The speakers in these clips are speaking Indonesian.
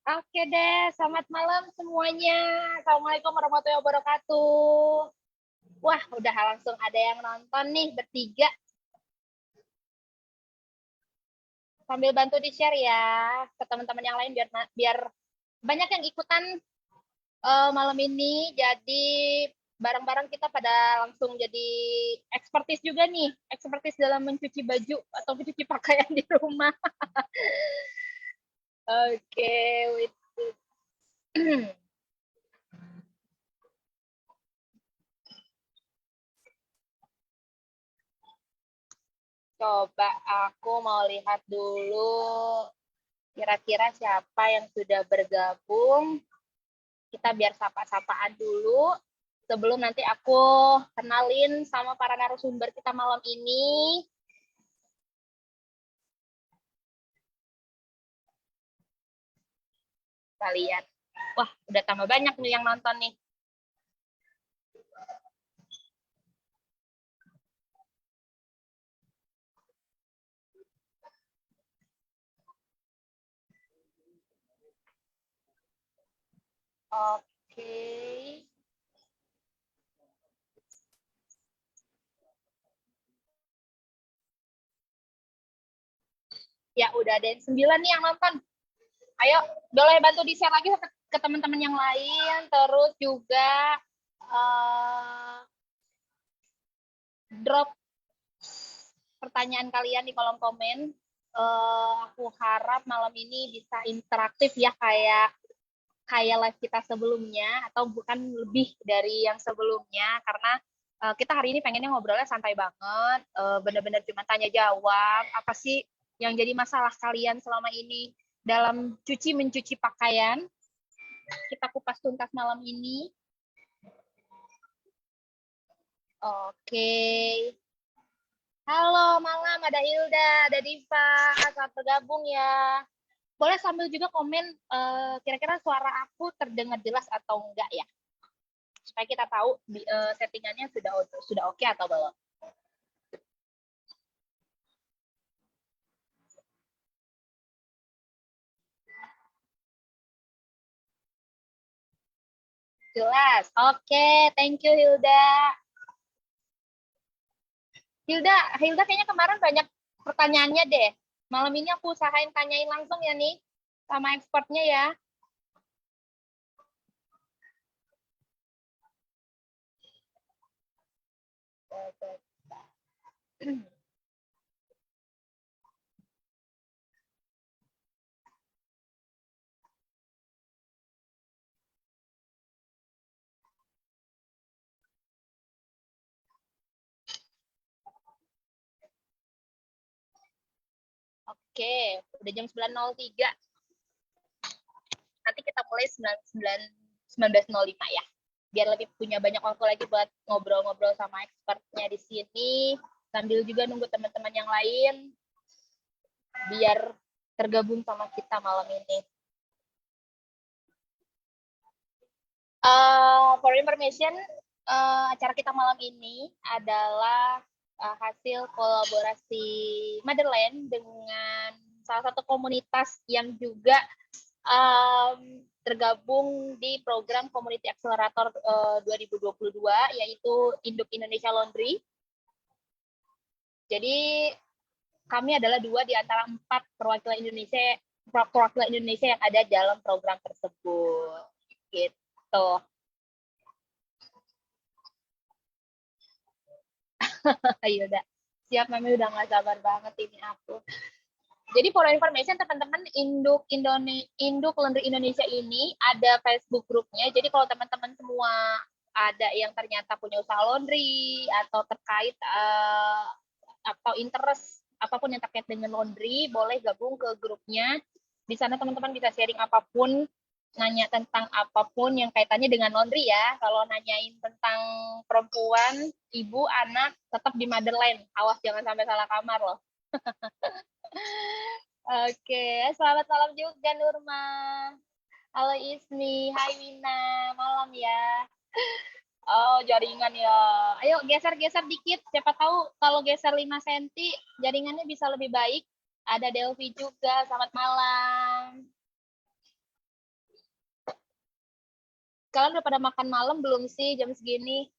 Oke deh, selamat malam semuanya. Assalamualaikum warahmatullahi wabarakatuh. Wah, udah langsung ada yang nonton nih bertiga. Sambil bantu di-share ya ke teman-teman yang lain biar banyak yang ikutan malam ini. Jadi barang-barang kita pada langsung jadi ekspertis juga nih, ekspertis dalam mencuci baju atau mencuci pakaian di rumah. Oke, with coba aku mau lihat dulu kira-kira siapa yang sudah bergabung. Kita biar sapa-sapaan dulu sebelum nanti aku kenalin sama para narasumber kita malam ini. Kita lihat. Wah, udah tambah banyak nih yang nonton nih. Oke. Ya, udah ada 9 nih yang nonton. Ayo, boleh bantu di-share lagi ke teman-teman yang lain. Terus juga drop pertanyaan kalian di kolom komen. Aku harap malam ini bisa interaktif ya, kayak live kita sebelumnya atau bukan lebih dari yang sebelumnya, karena kita hari ini pengennya ngobrolnya santai banget, bener-bener cuma tanya jawab apa sih yang jadi masalah kalian selama ini dalam mencuci pakaian. Kita kupas tuntas malam ini. Oke. Halo malam, ada Hilda, ada Diva, selamat bergabung ya. Boleh sambil juga komen kira-kira suara aku terdengar jelas atau enggak ya, supaya kita tahu settingannya sudah oke atau belum. Jelas. Oke, thank you Hilda. Hilda, Hilda kayaknya kemarin banyak pertanyaannya deh. Malam ini aku usahain tanyain langsung ya nih sama expertnya ya. Oke, udah jam 9.03. Nanti kita mulai 19.05 ya. Biar lebih punya banyak waktu lagi buat ngobrol-ngobrol sama expertnya di sini. Sambil juga nunggu teman-teman yang lain biar tergabung sama kita malam ini. For information, acara kita malam ini adalah hasil kolaborasi Motherland dengan salah satu komunitas yang juga tergabung di program Community Accelerator 2022, yaitu Induk Indonesia Laundry. Jadi kami adalah 2 di antara 4 perwakilan Indonesia yang ada dalam program tersebut. Gitu. Ayo udah siap, Mami udah nggak sabar banget ini aku. Jadi for information teman-teman, Induk Laundry Indonesia ini ada Facebook grupnya. Jadi kalau teman-teman semua ada yang ternyata punya usaha laundry atau terkait atau interest apapun yang terkait dengan laundry, boleh gabung ke grupnya. Di sana teman-teman bisa sharing apapun, nanya tentang apapun yang kaitannya dengan laundry ya. Kalau nanyain tentang perempuan, ibu, anak, tetap di Motherland. Awas jangan sampai salah kamar loh. Oke, selamat malam juga Nurma. Halo Ismi, hai Wina, malam ya. Oh, jaringan ya. Ayo geser-geser dikit, siapa tahu kalau geser 5 cm jaringannya bisa lebih baik. Ada Delvi juga, selamat malam. Kalian udah pada makan malam belum sih jam segini?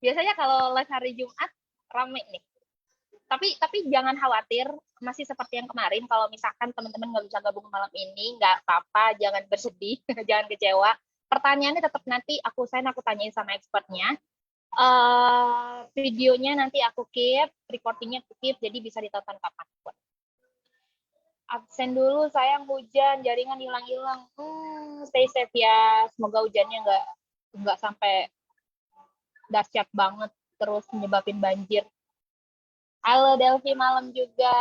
Biasanya kalau les hari Jumat rame nih. Tapi jangan khawatir, masih seperti yang kemarin. Kalau misalkan teman-teman nggak bisa gabung malam ini, nggak apa-apa, jangan bersedih, jangan kecewa. Pertanyaannya tetap nanti aku tanyain sama expertnya. Videonya nanti aku keep, recordingnya aku keep, jadi bisa ditonton kapanpun. Absen dulu, sayang hujan, jaringan hilang-hilang. Stay safe ya, semoga hujannya nggak sampai dahsyat banget, terus menyebabin banjir. Halo Delvi, malam juga.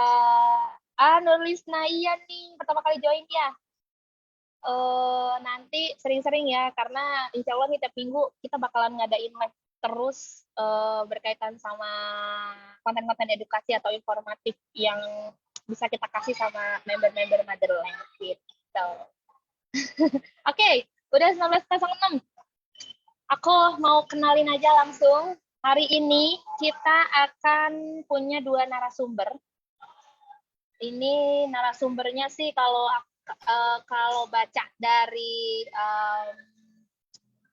Nurlisna, iya nih, pertama kali join ya. Nanti sering-sering ya, karena insya Allah nih tiap minggu kita bakalan ngadain live terus berkaitan sama konten-konten edukasi atau informatif yang bisa kita kasih sama member-member Motherland gitu. Oke, udah 19.06. Aku mau kenalin aja langsung. Hari ini kita akan punya 2 narasumber. Ini narasumbernya sih kalau baca dari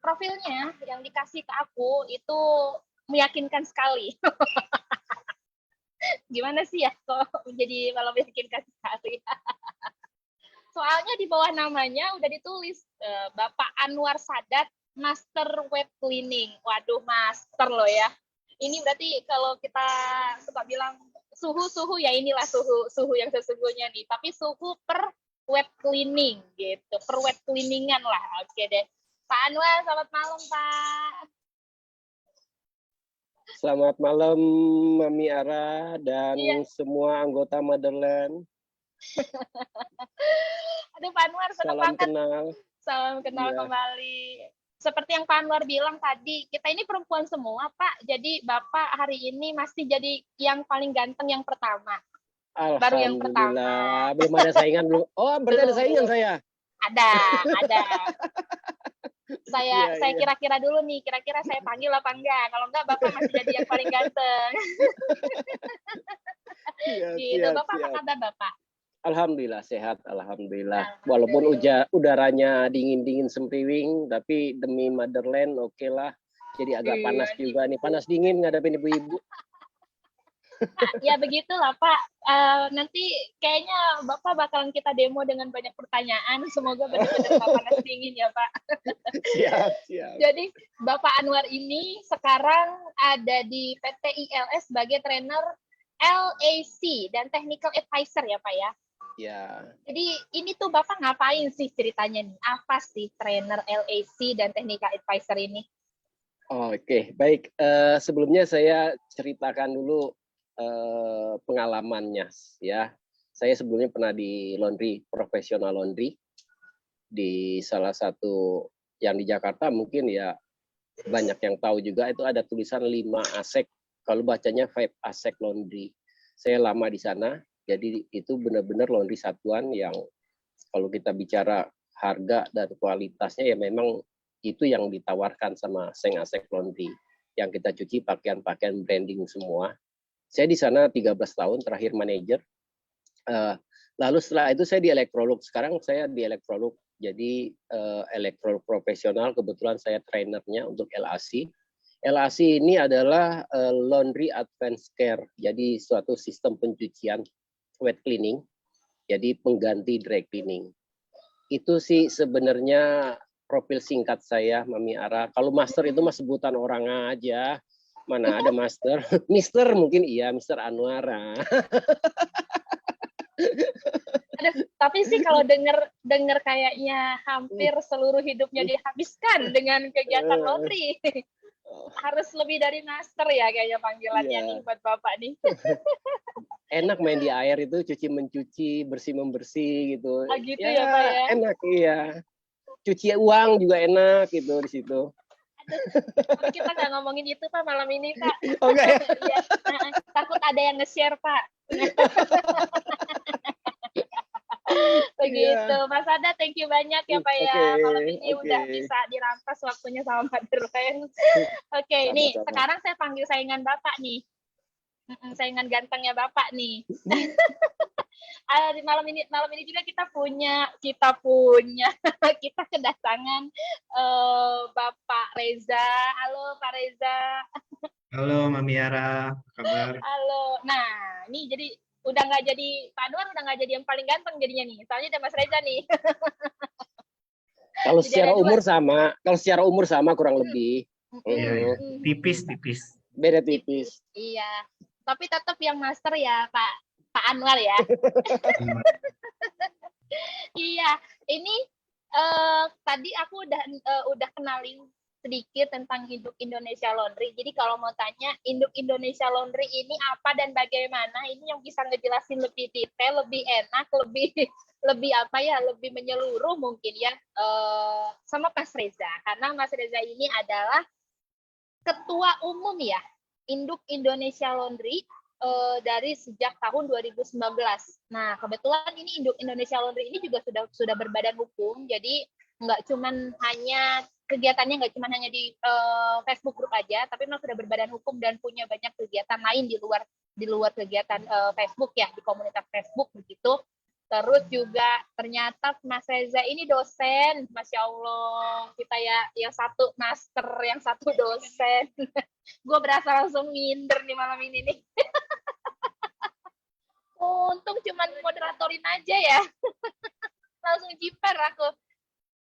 profilnya yang dikasih ke aku itu meyakinkan sekali. Gimana sih ya kok jadi malah meyakinkan sekali? Soalnya di bawah namanya udah ditulis Bapak Anwar Sadat, Master Web Cleaning. Waduh, master loh ya. Ini berarti kalau kita suka bilang suhu ya inilah suhu yang sesungguhnya nih. Tapi suhu per web cleaning gitu, per web cleaningan lah. Oke deh. Pak Anwar, selamat malam Pak. Selamat malam Mami Ara dan semua anggota Motherland. Aduh Pak Anwar, senang banget. Salam kenal ya. Kembali. Seperti yang Pak Anwar bilang tadi, kita ini perempuan semua, Pak. Jadi Bapak hari ini masih jadi yang paling ganteng yang pertama. Baru yang pertama. Belum ada saingan belum. Oh, berarti ada saingan saya. Ada. Saya kira-kira dulu nih, kira-kira saya panggil apa enggak? Kalau enggak, Bapak masih jadi yang paling ganteng. Gitu, Bapak apa kabar Bapak? Alhamdulillah sehat, alhamdulillah. Walaupun udaranya dingin-dingin sempriwing, tapi demi Motherland oke lah. Jadi agak panas juga nih, panas dingin ngadepin ibu-ibu. Ya begitulah Pak. Nanti kayaknya Bapak bakalan kita demo dengan banyak pertanyaan. Semoga benar-benar Bapak panas dingin ya Pak. Siap. Jadi Bapak Anwar ini sekarang ada di PT ILS sebagai trainer LAC dan technical advisor ya Pak ya. Ya. Jadi ini tuh Bapak ngapain sih ceritanya nih? Apa sih trainer LAC dan technical advisor ini? Oke, baik. Sebelumnya saya ceritakan dulu pengalamannya ya. Saya sebelumnya pernah di laundry, profesional laundry di salah satu yang di Jakarta, mungkin ya banyak yang tahu juga, itu ada tulisan 5 ASEC. Kalau bacanya 5 ASEC Laundry. Saya lama di sana. Jadi itu benar-benar laundry satuan yang kalau kita bicara harga dan kualitasnya ya memang itu yang ditawarkan sama Seng Asek Laundry. Yang kita cuci pakaian-pakaian branding semua. Saya di sana 13 tahun, terakhir manajer. Lalu setelah itu saya di Electrolux. Sekarang saya di Electrolux. Jadi Electrolux profesional, kebetulan saya trainernya untuk LAC. LAC ini adalah Laundry Advanced Care. Jadi suatu sistem pencucian wet cleaning, jadi pengganti dry cleaning. Itu sih sebenarnya profil singkat saya, Mami Ara. Kalau master itu mah sebutan orang aja. Mana ada master? Mister mungkin iya, Mister Anwar. Tapi sih kalau denger kayaknya hampir seluruh hidupnya dihabiskan dengan kegiatan laundry. Harus lebih dari master ya kayaknya panggilannya nih buat Bapak nih. Enak main di air itu, cuci-mencuci, bersih-membersih gitu. Gitu ya Pak ya? Enak, iya. Cuci uang juga enak gitu di situ. Tapi kita nggak ngomongin itu Pak malam ini Pak. Oke. Ya, takut ada yang nge-share Pak. Begitu, Mas Ada, thank you banyak ya Pak ya. Malam ini udah bisa dirampas waktunya sama Motherland. Oke, nih sekarang saya panggil saingan Bapak nih. Saingan gantengnya Bapak nih. Di malam ini juga kita punya kita kedatangan Bapak Reza. Halo Pak Reza. Halo Mami Ara, apa kabar? Halo. Nah, ini jadi udah nggak jadi Pak Anwar, udah nggak jadi yang paling ganteng jadinya nih. Soalnya ada Mas Reza nih. Kalau Jadi secara ada dua. umur sama kurang lebih. Iya, iya. Tipis. Beda tipis. Iya. Tapi tetap yang master ya Pak Anwar ya. Iya. Ini tadi aku udah kenalin sedikit tentang Induk Indonesia Laundry. Jadi kalau mau tanya Induk Indonesia Laundry ini apa dan bagaimana, ini yang bisa ngejelasin lebih detail, lebih enak, lebih apa ya, lebih menyeluruh mungkin ya, sama Mas Reza. Karena Mas Reza ini adalah ketua umum ya Induk Indonesia Laundry dari sejak tahun 2019. Nah, kebetulan ini Induk Indonesia Laundry ini juga sudah berbadan hukum, jadi nggak cuman hanya kegiatannya nggak cuma hanya di Facebook group aja, tapi memang sudah berbadan hukum dan punya banyak kegiatan lain di luar kegiatan Facebook ya, di komunitas Facebook begitu. Terus juga ternyata Mas Reza ini dosen, Masya Allah, kita ya yang satu master, yang satu dosen. Gue berasa langsung minder nih malam ini nih. Untung cuman moderatorin aja ya. Langsung jiper aku.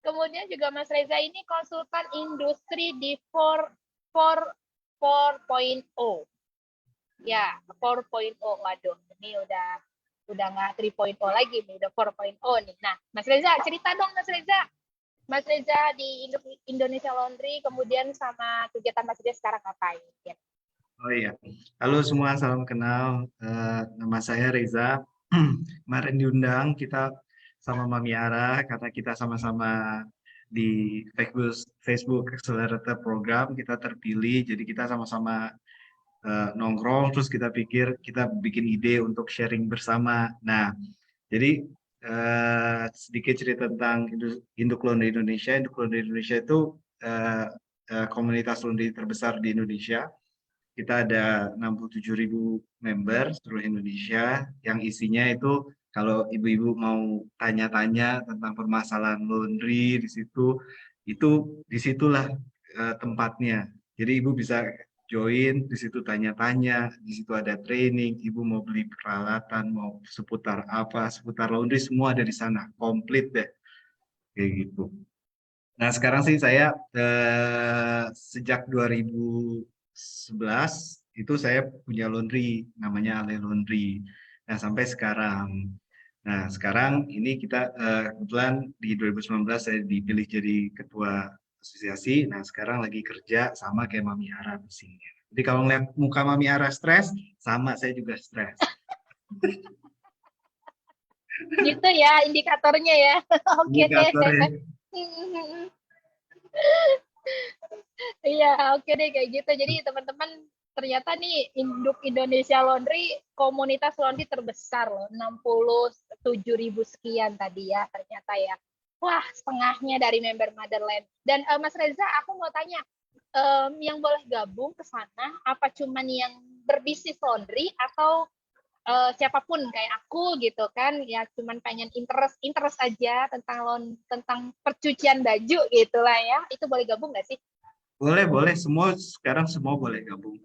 Kemudian juga Mas Reza ini konsultan industri di 4.0. Ya, 4.0. Waduh, ini udah nggak 3.0 lagi nih, udah 4.0 nih. Nah, Mas Reza, cerita dong Mas Reza. Mas Reza di Indonesia Laundry, kemudian sama kegiatan Mas Reza sekarang ngapain? Ya. Oh iya, halo semua, salam kenal. Nama saya Reza. Kemarin diundang kita sama Mami Ara karena kita sama-sama di Facebook Accelerator Program, kita terpilih, jadi kita sama-sama nongkrong, terus kita pikir kita bikin ide untuk sharing bersama. Nah, jadi sedikit cerita tentang Induk Laundry Indonesia. Induk Laundry Indonesia itu komunitas laundry terbesar di Indonesia. Kita ada 67.000 member seluruh Indonesia, yang isinya itu kalau ibu-ibu mau tanya-tanya tentang permasalahan laundry disitulah tempatnya. Jadi ibu bisa join di situ, tanya-tanya, di situ ada training, ibu mau beli peralatan, mau seputar laundry, semua ada di sana, komplit deh, kayak gitu. Nah, sekarang sih saya sejak 2011 itu saya punya laundry, namanya Ale Laundry. Nah, sampai sekarang. Nah, sekarang ini kita kebetulan di 2019 saya dipilih jadi ketua asosiasi. Nah, sekarang lagi kerja sama kayak Mami Ara di sini. Jadi kalau ngeliat muka Mami Ara stres, sama saya juga stres. Gitu ya indikatornya ya. Oke deh. Iya, oke deh kayak gitu. Jadi teman-teman, ternyata nih Induk Indonesia Laundry komunitas laundry terbesar loh, 67.000 sekian tadi ya ternyata ya. Wah, setengahnya dari member Motherland. Dan Mas Reza, aku mau tanya, yang boleh gabung ke sana apa cuman yang berbisnis laundry atau siapapun kayak aku gitu kan, ya cuman pengen interest aja tentang percucian baju gitulah ya, itu boleh gabung nggak sih? Boleh, sekarang semua boleh gabung.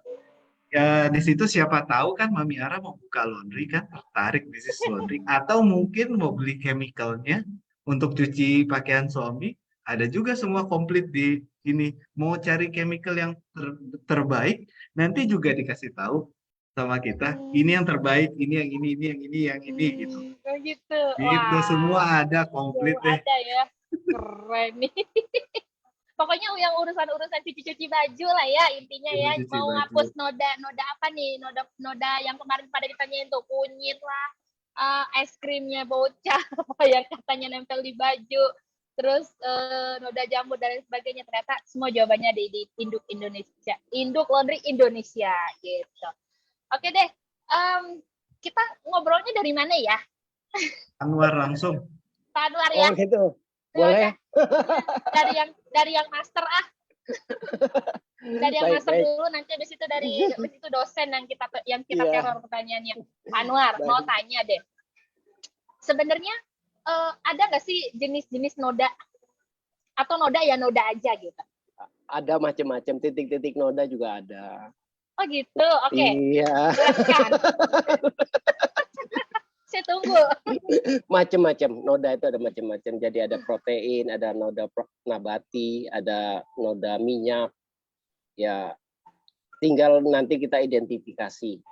Ya di situ siapa tahu kan Mami Ara mau buka laundry kan, tertarik bisnis laundry, atau mungkin mau beli chemicalnya untuk cuci pakaian suami, ada juga semua komplit di ini. Mau cari chemical yang terbaik, nanti juga dikasih tahu sama kita, ini yang terbaik, ini yang ini gitu. Oh gitu. Itu semua ada komplit deh. Ada ya, keren nih. Pokoknya yang urusan cuci baju lah ya intinya ya. Mau ngapus noda apa nih, noda yang kemarin pada ditanyain tuh, kunyit lah, es krimnya bocah yang katanya nempel di baju, terus noda jamur dan lain sebagainya, ternyata semua jawabannya di Induk Indonesia, Induk Laundry Indonesia gitu. Oke deh, kita ngobrolnya dari mana ya? Anwar langsung. Pak Anwar ya. Oh gitu, boleh. Dari yang master dari yang master dulu, nanti habis itu dosen yang kita teror pertanyaannya. Anwar, mau tanya deh, sebenarnya ada nggak sih jenis-jenis noda atau noda ya noda aja gitu? Ada macam-macam, titik-titik noda juga ada. Oh gitu, oke. Iya, Silahkan. Saya tunggu. macam-macam. Noda itu ada macam-macam. Jadi ada protein, ada noda nabati, ada noda minyak. Ya, tinggal nanti kita identifikasi.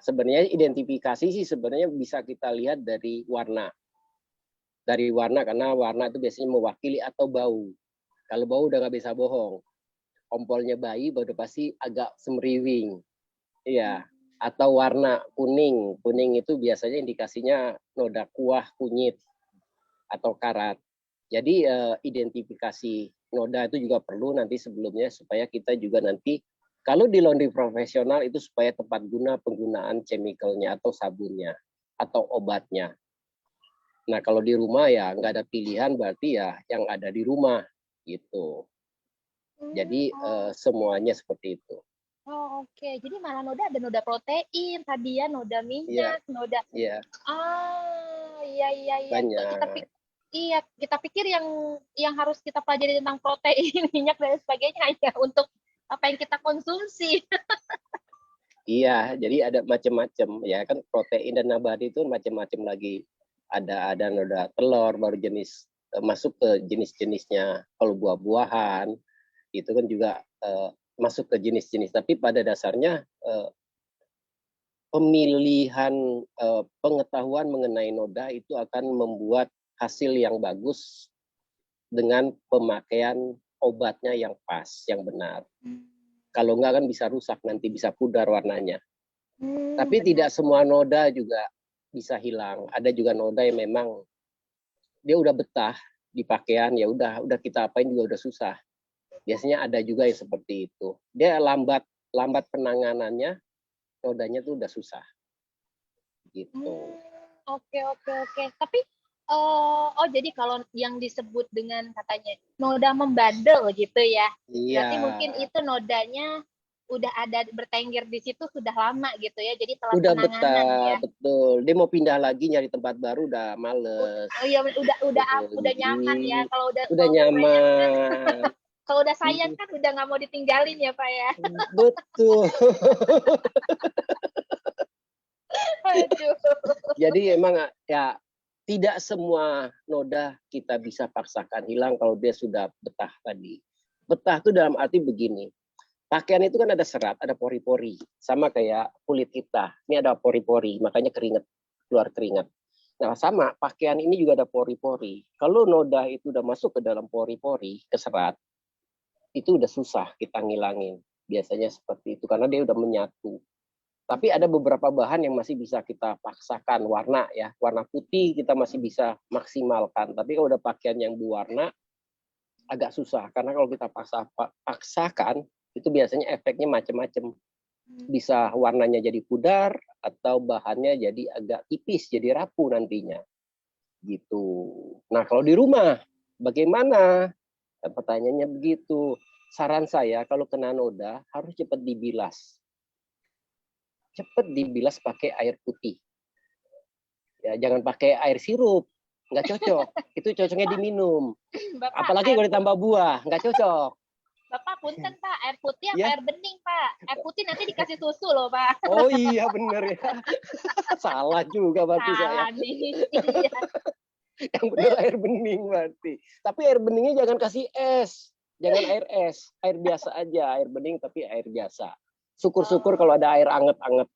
Sebenarnya identifikasi sih sebenarnya bisa kita lihat dari warna. Dari warna, karena warna itu biasanya mewakili atau bau. Kalau bau udah nggak bisa bohong. Ompolnya bayi udah pasti agak semriwing. Iya. Atau warna kuning. Kuning itu biasanya indikasinya noda kuah, kunyit, atau karat. Jadi identifikasi noda itu juga perlu nanti sebelumnya supaya kita juga nanti kalau di laundry profesional itu supaya tepat guna penggunaan chemicalnya atau sabunnya atau obatnya. Nah kalau di rumah ya nggak ada pilihan berarti ya yang ada di rumah gitu. Jadi semuanya seperti itu. Oh oke. Jadi malah noda ada noda protein, tadi ya noda Iya, minyak, noda. iya, Iya iya iya. banyak. Iya, kita pikir yang harus kita pelajari tentang protein, minyak dan sebagainya hanya untuk apa yang kita konsumsi. Iya, jadi ada macam-macam ya kan protein dan nabati itu macam-macam lagi. Ada noda telur baru jenis masuk ke jenis-jenisnya. Kalau buah-buahan itu kan juga masuk ke jenis-jenis. Tapi pada dasarnya pemilihan pengetahuan mengenai noda itu akan membuat hasil yang bagus dengan pemakaian obatnya yang pas, yang benar. Kalau enggak kan bisa rusak nanti, bisa pudar warnanya. Tapi tidak semua noda juga bisa hilang. Ada juga noda yang memang dia udah betah di pakaian, ya udah kita apain juga udah susah. Biasanya ada juga yang seperti itu. Dia lambat penanganannya, nodanya tuh udah susah. Gitu. Oke. Tapi jadi kalau yang disebut dengan katanya noda membandel gitu ya. Iya. Berarti mungkin itu nodanya udah ada bertengger di situ sudah lama gitu ya. Jadi telat Udah penanganan betah, ya. betul. Dia mau pindah lagi nyari tempat baru udah males. Oh iya udah nyaman ya. Kalau udah kalau nyaman. kalau udah sayang kan udah nggak mau ditinggalin ya Pak ya. Betul. Aduh. Jadi emang ya tidak semua noda kita bisa paksakan hilang kalau dia sudah betah tadi. Betah itu dalam arti begini. Pakaian itu kan ada serat, ada pori-pori. Sama kayak kulit kita. Ini ada pori-pori, makanya keluar keringat. Nah sama, pakaian ini juga ada pori-pori. Kalau noda itu udah masuk ke dalam pori-pori, ke serat, itu udah susah kita ngilangin. Biasanya seperti itu, karena dia udah menyatu. Tapi ada beberapa bahan yang masih bisa kita paksakan warna ya, warna putih kita masih bisa maksimalkan. Tapi kalau udah pakaian yang berwarna agak susah karena kalau kita paksakan itu biasanya efeknya macam-macam. Bisa warnanya jadi pudar atau bahannya jadi agak tipis, jadi rapuh nantinya. Gitu. Nah kalau di rumah bagaimana? Pertanyaannya begitu. Saran saya kalau kena noda harus cepat dibilas. Cepat dibilas pakai air putih. Ya, jangan pakai air sirup, nggak cocok. Itu cocoknya diminum. Bapak, apalagi kalau ditambah buah, nggak cocok. Bapak punten Pak, air putih apa Ya. air bening Pak? Air putih nanti dikasih susu loh Pak. Oh iya bener ya. Salah juga berarti Salah saya. nih. Iya. Yang bener air bening berarti. Tapi air beningnya jangan kasih es. Jangan air es, air biasa aja, air bening tapi air biasa. Syukur-syukur kalau ada air anget-anget.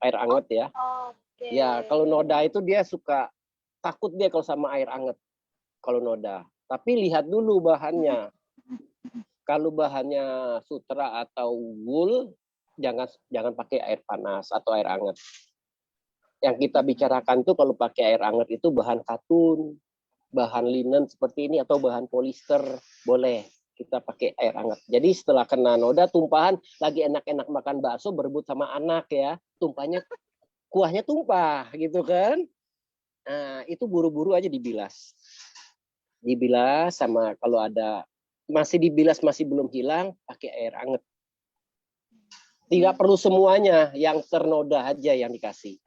Air anget ya. Oke. Ya, kalau noda itu dia suka takut dia kalau sama air anget. Kalau noda. Tapi lihat dulu bahannya. Kalau bahannya sutra atau wool, jangan pakai air panas atau air anget. Yang kita bicarakan tuh kalau pakai air anget itu bahan katun, bahan linen seperti ini atau bahan polister, boleh kita pakai air hangat. Jadi setelah kena noda tumpahan, lagi enak-enak makan bakso berebut sama anak ya, tumpahnya kuahnya tumpah gitu kan. Nah, itu buru-buru aja dibilas. Dibilas sama kalau ada masih dibilas masih belum hilang, pakai air hangat. Tidak perlu semuanya, yang ternoda aja yang dikasih.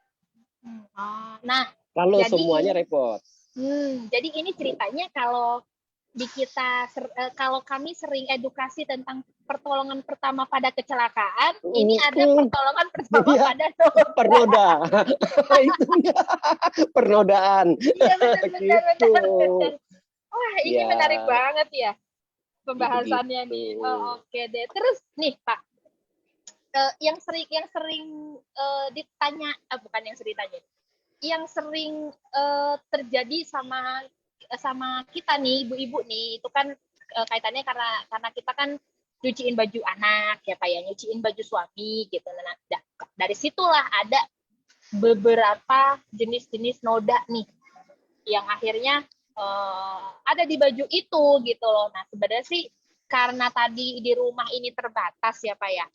Nah, Kalau Jadi semuanya repot. Jadi ini ceritanya kalau di kita kalau kami sering edukasi tentang pertolongan pertama pada kecelakaan, ini ada pertolongan pertama Iya, pada noda. pernoda. Itu dia. Pernodaan. Iya benar Gitu. benar. Wah, ini Ya, menarik banget ya pembahasannya gitu. nih. Oh, oke deh. Terus nih Pak, yang sering ditanya, bukan yang sering ditanya, yang sering terjadi sama kita nih ibu-ibu nih, itu kan kaitannya karena kita kan nyuciin baju anak ya Pak ya, nyuciin baju suami gitu. Nah, dari situlah ada beberapa jenis-jenis noda nih yang akhirnya ada di baju itu gitu loh. Nah, sebenarnya sih karena tadi di rumah ini terbatas ya Pak ya,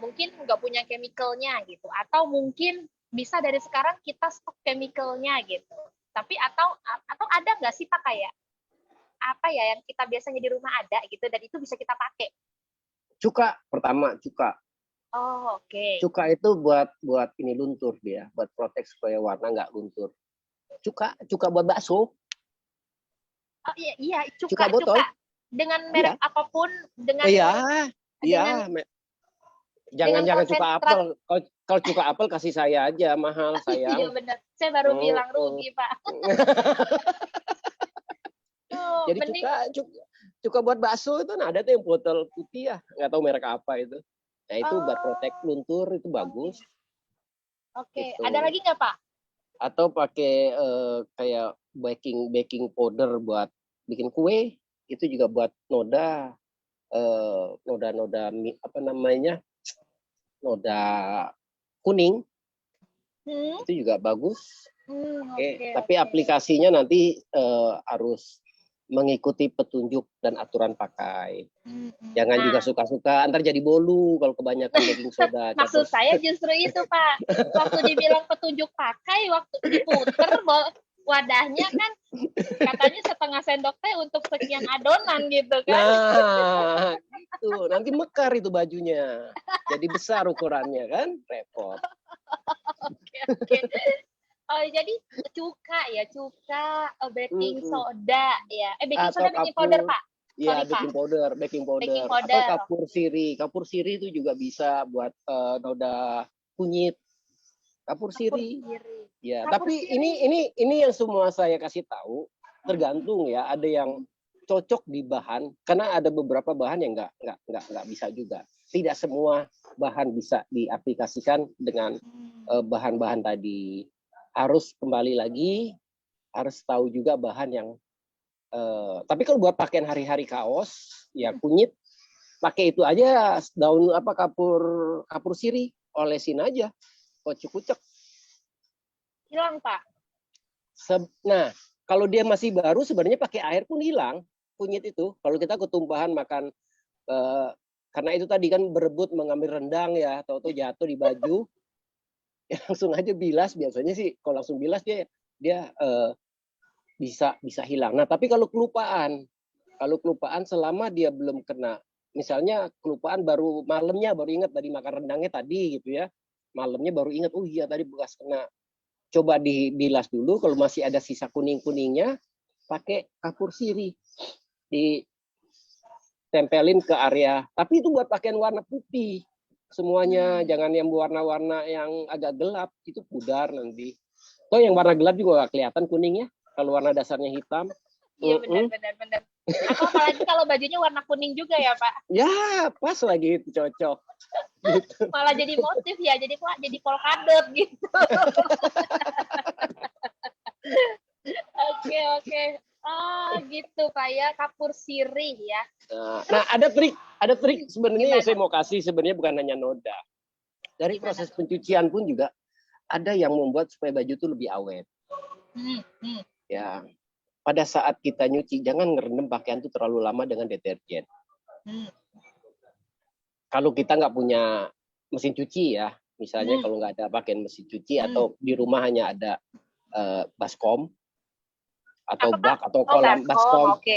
mungkin nggak punya chemicalnya gitu, atau mungkin bisa dari sekarang kita stok chemicalnya gitu. Tapi atau ada nggak sih Pak kayak apa ya yang kita biasanya di rumah ada gitu dan itu bisa kita pakai? Cuka pertama, cuka. Oh, oke. Cuka itu buat ini luntur dia, buat protek supaya warna nggak luntur. Cuka buat bakso. Oh iya, Cuka botol. Dengan merek apapun, dengan Iya. Jangan cuka apel. Kalau cuka apel kasih saya aja, mahal sayang. Iya benar. Saya baru bilang rugi, Pak. Jadi cuka buat bakso itu ada tuh yang botol putih ya, nggak tahu merek apa itu. Nah itu buat protek luntur itu bagus. Oke. Gitu. Ada lagi nggak Pak? Atau pakai kayak baking powder buat bikin kue, itu juga buat noda apa namanya, noda kuning, itu juga bagus. Tapi aplikasinya nanti harus mengikuti petunjuk dan aturan pakai. Jangan juga suka-suka, ntar jadi bolu kalau kebanyakan baking soda. Maksud saya justru itu Pak, waktu dibilang petunjuk pakai, waktu diputer wadahnya kan katanya setengah sendok teh untuk sekian adonan gitu kan. Nah, gitu. Nanti mekar itu bajunya. Jadi besar ukurannya kan, repot. Oke. Oh, jadi cuka, baking soda ya. Baking soda, baking powder Pak. Iya, baking powder. Atau kapur siri. Kapur siri itu juga bisa buat noda kunyit. Kapur siri. Ya, tapi ini yang semua saya kasih tahu tergantung ya. Ada yang cocok di bahan karena ada beberapa bahan yang nggak bisa juga. Tidak semua bahan bisa diaplikasikan dengan bahan-bahan tadi. Harus kembali lagi, harus tahu juga bahan yang. Tapi kalau buat pakaian hari-hari kaos, ya kunyit, pakai itu aja daun kapur siri, olesin aja, kucek-kucek. Hilang Pak. Nah, kalau dia masih baru sebenarnya pakai air pun hilang kunyit itu. Kalau kita ketumpahan makan, karena itu tadi kan berebut mengambil rendang ya, atau jatuh di baju, ya langsung aja bilas. Biasanya sih kalau langsung bilas dia bisa hilang. Nah, tapi kalau kelupaan selama dia belum kena, misalnya kelupaan baru malamnya baru ingat tadi makan rendangnya tadi gitu ya, malamnya baru ingat, oh iya tadi bekas kena. Coba dibilas dulu, kalau masih ada sisa kuning-kuningnya, pakai kapur siri. Ditempelin ke area. Tapi itu buat pakaian warna putih. Semuanya, jangan yang warna-warna yang agak gelap. Itu pudar nanti. Toh yang warna gelap juga nggak kelihatan kuningnya. Kalau warna dasarnya hitam. Iya benar. Apalagi kalau bajunya warna kuning juga ya Pak. Ya, pas lagi itu cocok. Gitu. Malah jadi motif ya, jadi polkadot gitu. Oke. Gitu Pak ya, kapur sirih ya. Nah, ada trik sebenarnya yang saya mau kasih, sebenarnya bukan hanya noda. Dari proses pencucian pun juga ada yang membuat supaya baju itu lebih awet. Ya, pada saat kita nyuci jangan ngerendam pakaian itu terlalu lama dengan deterjen. Kalau kita nggak punya mesin cuci ya, misalnya kalau nggak ada pakaian mesin cuci atau di rumah hanya ada baskom atau bak atau kolam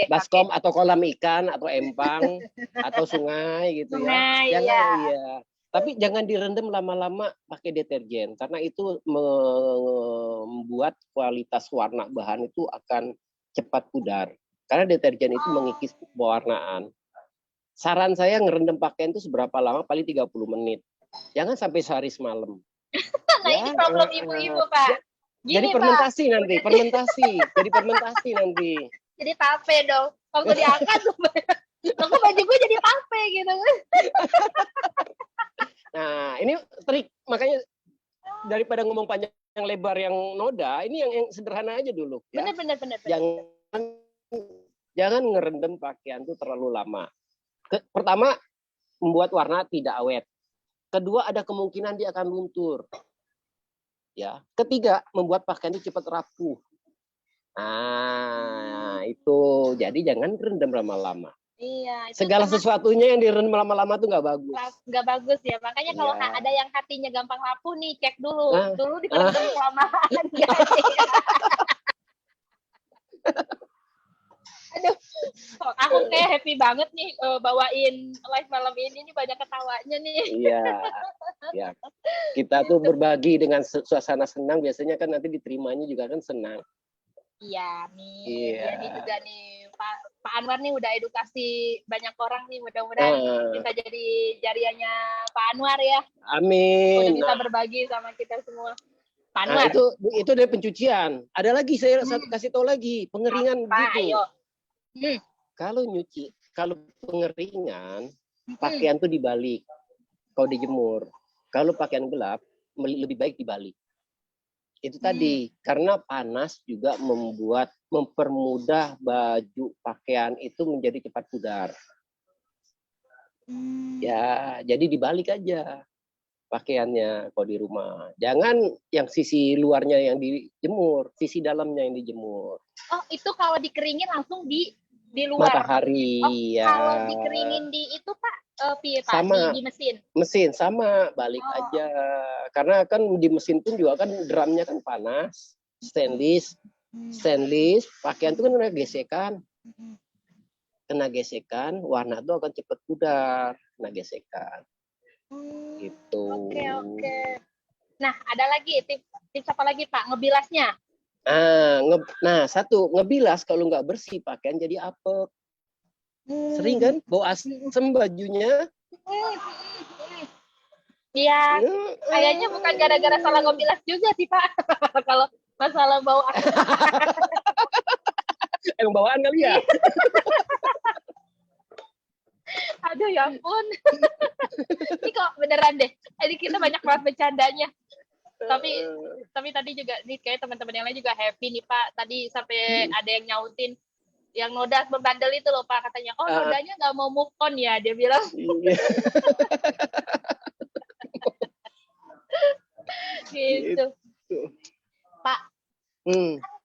baskom atau kolam ikan atau empang atau sungai gitu ya. Jangan iya. Tapi jangan direndam lama-lama pakai deterjen karena itu membuat kualitas warna bahan itu akan cepat pudar. Karena deterjen itu mengikis pewarnaan. Saran saya ngerendam pakaian itu seberapa lama? Paling 30 menit. Jangan sampai sehari semalam. Nah, ini problem ibu-ibu, Pak. Jadi Gini, fermentasi nanti, fermentasi. Jadi fermentasi nanti. Jadi tape dong. Waktu diangkat, aku baju gue jadi tape gitu. Nah, ini trik. Makanya daripada ngomong panjang lebar yang noda, ini yang sederhana aja dulu. Ya. Bener. Jangan ngerendam pakaian itu terlalu lama. Pertama, membuat warna tidak awet. Kedua, ada kemungkinan dia akan luntur. Ya. Ketiga, membuat pakaian itu cepat rapuh. Nah, itu. Jadi jangan rendam lama-lama. Iya. Itu segala sesuatunya yang direndam lama-lama tuh nggak bagus. Nggak bagus ya. Makanya kalau Ya. ada yang hatinya gampang rapuh nih, cek dulu. Dulu direndam kelamaan. Aduh, aku kayak happy banget nih bawain live malam ini nih, banyak ketawanya nih. Iya, ya. Kita tuh berbagi dengan suasana senang, biasanya kan nanti diterimanya juga kan senang. Iya nih, Iya. ini juga nih Pak Anwar nih udah edukasi banyak orang nih, mudah-mudahan bisa jadi jariahnya Pak Anwar ya. Amin. Udah bisa berbagi sama kita semua. Pak Nah, Anwar. itu dari pencucian. Ada lagi saya kasih tahu lagi, pengeringan gitu. Ayo. Kalau pengeringan, pakaian tuh dibalik. Kalau dijemur. Kalau pakaian gelap, lebih baik dibalik. Itu tadi, karena panas juga mempermudah baju pakaian itu menjadi cepat pudar. Ya, jadi dibalik aja pakaiannya kalau di rumah. Jangan yang sisi luarnya yang dijemur, sisi dalamnya yang dijemur. Oh, itu kalau dikeringin langsung di luar. Matahari. Oh, ya. Kalau dikeringin di itu Pak, sama di mesin. Mesin sama, balik aja. Karena kan di mesin pun juga kan drumnya kan panas, stainless, pakaian itu kan kena gesekan, warna itu akan cepat pudar, kena gesekan. Gitu. Oke. Nah, ada lagi tips apa lagi Pak? Ngebilasnya. Nah, satu, ngebilas kalau nggak bersih pakaian jadi apek. Sering kan bau asem bajunya. Iya, kayaknya bukan gara-gara salah ngebilas juga sih Pak. Kalau masalah bau asem. Emang bawaan kali ya? Aduh ya ampun. Ini kok beneran deh. Jadi kita banyak banget bercandanya. Tapi tadi juga nih kayak teman-teman yang lain juga happy nih Pak. Tadi sampai ada yang nyautin yang noda membandel itu loh Pak, katanya. Oh, nodanya nggak mau move on ya, dia bilang. Gitu. Pak.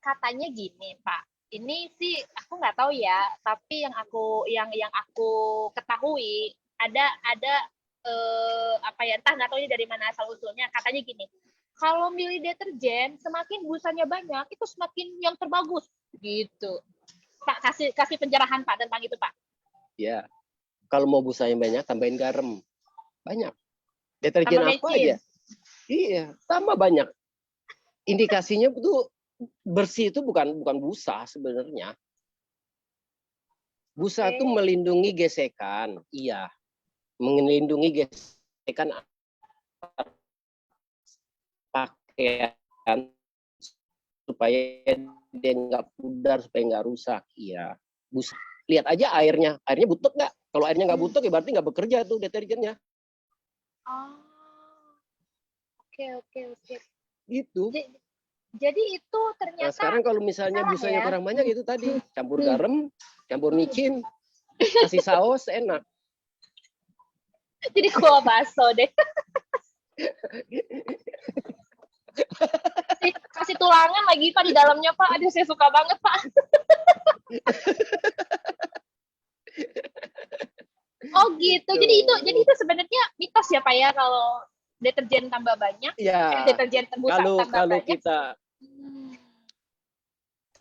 Katanya gini Pak. Ini sih aku nggak tahu ya, tapi yang aku ketahui ada entah nggak tahu ini dari mana asal usulnya. Katanya gini, kalau milih deterjen semakin busanya banyak itu semakin yang terbagus gitu. Pak, kasih pencerahan Pak tentang itu Pak. Ya, kalau mau busanya banyak tambahin garam banyak. Deterjen apa aja? Iya, tambah banyak. Indikasinya itu bersih itu bukan busa sebenarnya. Busa itu melindungi gesekan, iya. Melindungi gesekan pakaian supaya dia nggak pudar, supaya nggak rusak, iya. Busa. Lihat aja airnya butek nggak? Kalau airnya nggak butek ya berarti nggak bekerja tuh deterjennya. Oke. Gitu. Jadi itu ternyata. Nah, sekarang kalau misalnya busanya kurang banyak itu tadi campur garam, campur micin, kasih saus enak. Jadi kuah bakso deh. Kasih tulangan lagi Pak di dalamnya Pak. Aduh saya suka banget Pak. Oh gitu. Jadi itu sebenarnya mitos ya Pak ya, kalau deterjen tambah banyak. Ya. Deterjen busa tambah banyak.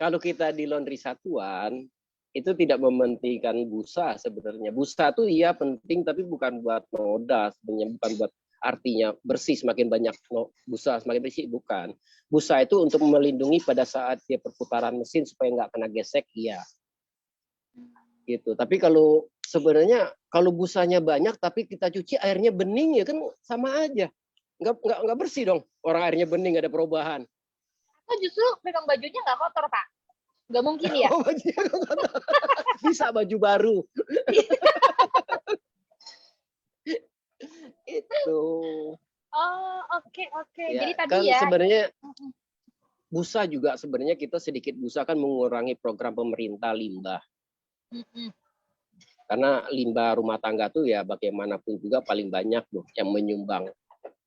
Kalau kita di laundry satuan itu tidak mementingkan busa sebenarnya. Busa tuh iya penting tapi bukan buat noda sebenarnya, bukan buat artinya bersih, semakin banyak busa semakin bersih, bukan. Busa itu untuk melindungi pada saat dia perputaran mesin supaya nggak kena gesek, iya. Gitu. Tapi kalau sebenarnya kalau busanya banyak tapi kita cuci airnya bening ya kan sama aja. Nggak bersih dong. Orang airnya bening nggak ada perubahan. Oh justru memang bajunya nggak kotor Pak? Nggak mungkin ya? Oh, bajunya nggak kotor. Bisa baju baru. Itu. Oh oke. Ya, Jadi tadi kan ya. sebenarnya busa juga sebenarnya kita sedikit busa kan mengurangi program pemerintah limbah. Karena limbah rumah tangga tuh ya bagaimanapun juga paling banyak tuh yang menyumbang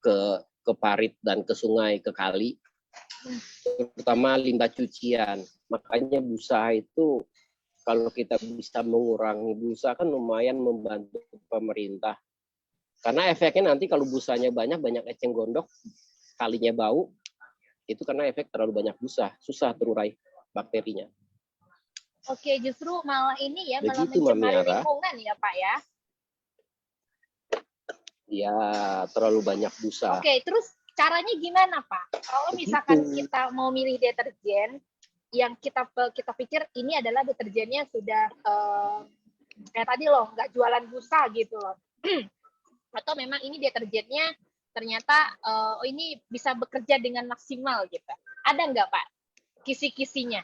ke parit dan ke sungai, ke kali. Terutama limbah cucian. Makanya busa itu kalau kita bisa mengurangi busa kan lumayan membantu pemerintah. Karena efeknya nanti kalau busanya banyak eceng gondok, kalinya bau, itu karena efek terlalu banyak busa, susah terurai bakterinya. Oke, justru malah ini ya, malah Begitu, mencemari Mami Ara. lingkungan ya Pak ya. Ya, terlalu banyak busa. Oke, terus caranya gimana Pak? Kalau misalkan kita mau milih deterjen, yang kita pikir ini adalah deterjennya sudah kayak tadi loh, nggak jualan busa gitu loh. Atau memang ini deterjennya ternyata ini bisa bekerja dengan maksimal gitu. Ada nggak Pak kisi-kisinya?